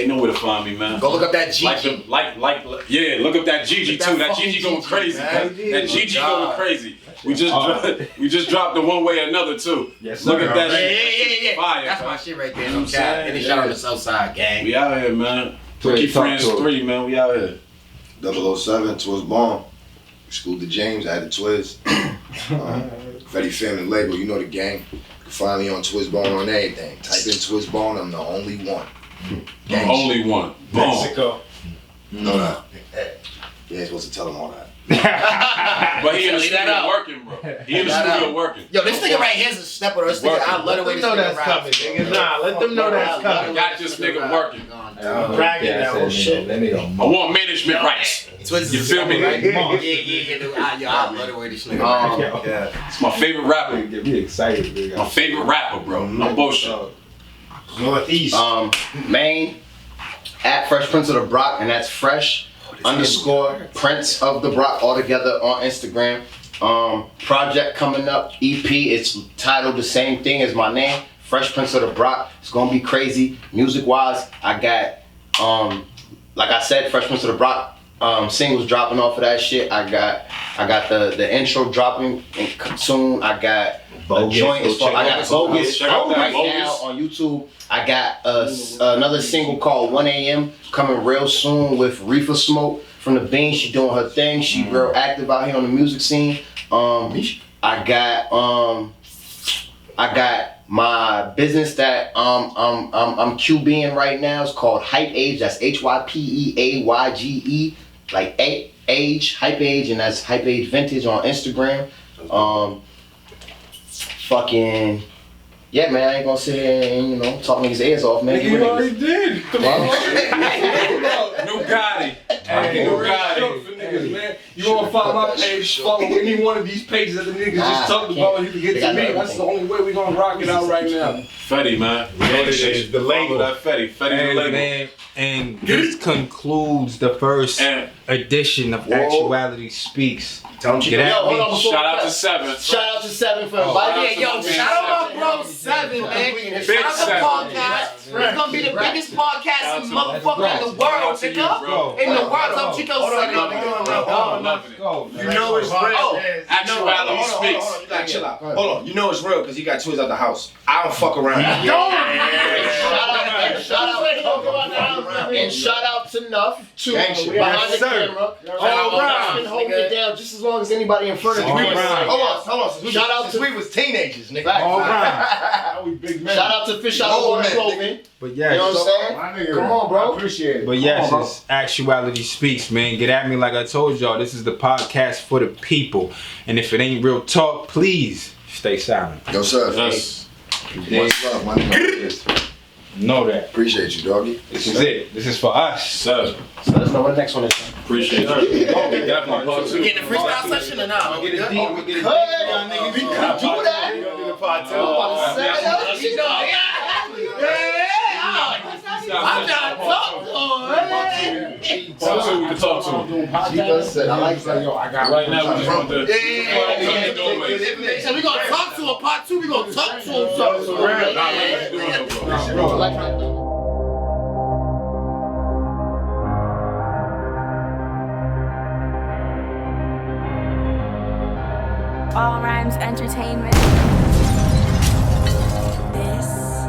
know where to find me, man.
Go look up that Gigi.
Look up that Gigi too. That Gigi going crazy, man. That Gigi going crazy. We just dropped the One Way or Another too.
Yes,
look at that shit.
Yeah.
Fire.
That's my shit right there. No cap. And shout out to the Southside gang.
We out here, man. Ricky France 3, man. We out here.
007, Twiz Bomb. School to James, I had the Twiz. Fetti Family Label, you know the gang. You can find me on Twiz Bomb on everything. Type in Twiz Bomb, I'm the only one.
The only one. Boom.
Mexico.
No. You ain't supposed to tell them all that.
But he in the studio working, bro. He in the studio working.
Yo, this nigga right here is a step with us. This nigga, I love the way this nigga raps.
Let them know that's coming.
Got this nigga working.
Bragging that whole shit.
I want management rights. You feel me?
Yeah. Yo, I love the way this nigga raps.
It's my favorite rapper.
Get me excited, big guy.
My favorite rapper, bro. No bullshit.
Northeast.
Maine at Fresh Prince of the Brock, and that's Fresh _ Prince of the Brock all together on Instagram. Project coming up, EP. It's titled the same thing as my name, Fresh Prince of the Brock. It's gonna be crazy. Music wise, I got like I said, Fresh Prince of the Brock singles dropping off of that shit. I got the intro dropping soon. I got a joint. I got Bogus right now on YouTube. I got another single called 1 AM coming real soon with Reefer Smoke from the Bean. She doing her thing. She real active out here on the music scene. I got my business that I'm QBing right now. It's called Hype Age. That's HYPEAYGE. Like age, Hype Age, and that's Hype Age Vintage on Instagram. Fucking yeah, man. I ain't gonna sit here and talk niggas' ears off, man.
You already did.
New Gotti.
Hey, no Gotti. For niggas, man. You wanna follow my page? Follow any one of these pages that the niggas just talked about, and you can get to me. That's the only way we gonna rock it out right now.
Fetti, man. You know what it is. The label. That Fetti the label.
Man, and this concludes the first edition of Actuality Speaks.
Hold on,
shout out to 7.
Shout out to 7 for inviting me.
Shout out my bro 7, man. Shout out the podcast. It's gonna be the biggest podcast in motherfucking the world, nigga. In the world, I'm Chico 7.
You know it's real.
Actuality Speaks.
You gotta chill out. Hold on. You know it's real because he got Twiz out the house. I don't fuck around.
Shout out. And shout out to Nuff, too,
Gang shit.
behind
Yes,
the
sir.
camera.
All right.
Been holding it down just as long as anybody in front of me.
All right.
Hold on. Shout out to
we was teenagers, nigga.
All right.
Now we big men.
Shout out to Fish Out of Water Clothing.
But
You know what I'm saying?
My nigga,
Come on, bro.
I appreciate it.
But yes, it's Actuality Speaks, man. Get at me like I told y'all. This is the podcast for the people. And if it ain't real talk, please stay silent.
Yo, sir.
Yes.
What's up, my nigga?
Know that.
Appreciate you, doggy.
This is it. This is for us.
Sir,
So let us know what the next one is.
appreciate you. Definitely part two.
Getting the freestyle session or not?
We could do that.
We gonna do the part two.
I'm about to say, I'm trying to talk to
Part two, we can talk to him.
I like that.
Right now, we just want the.
So we gonna talk to him. Part two, we gonna talk to him.
All Rhymes Entertainment. This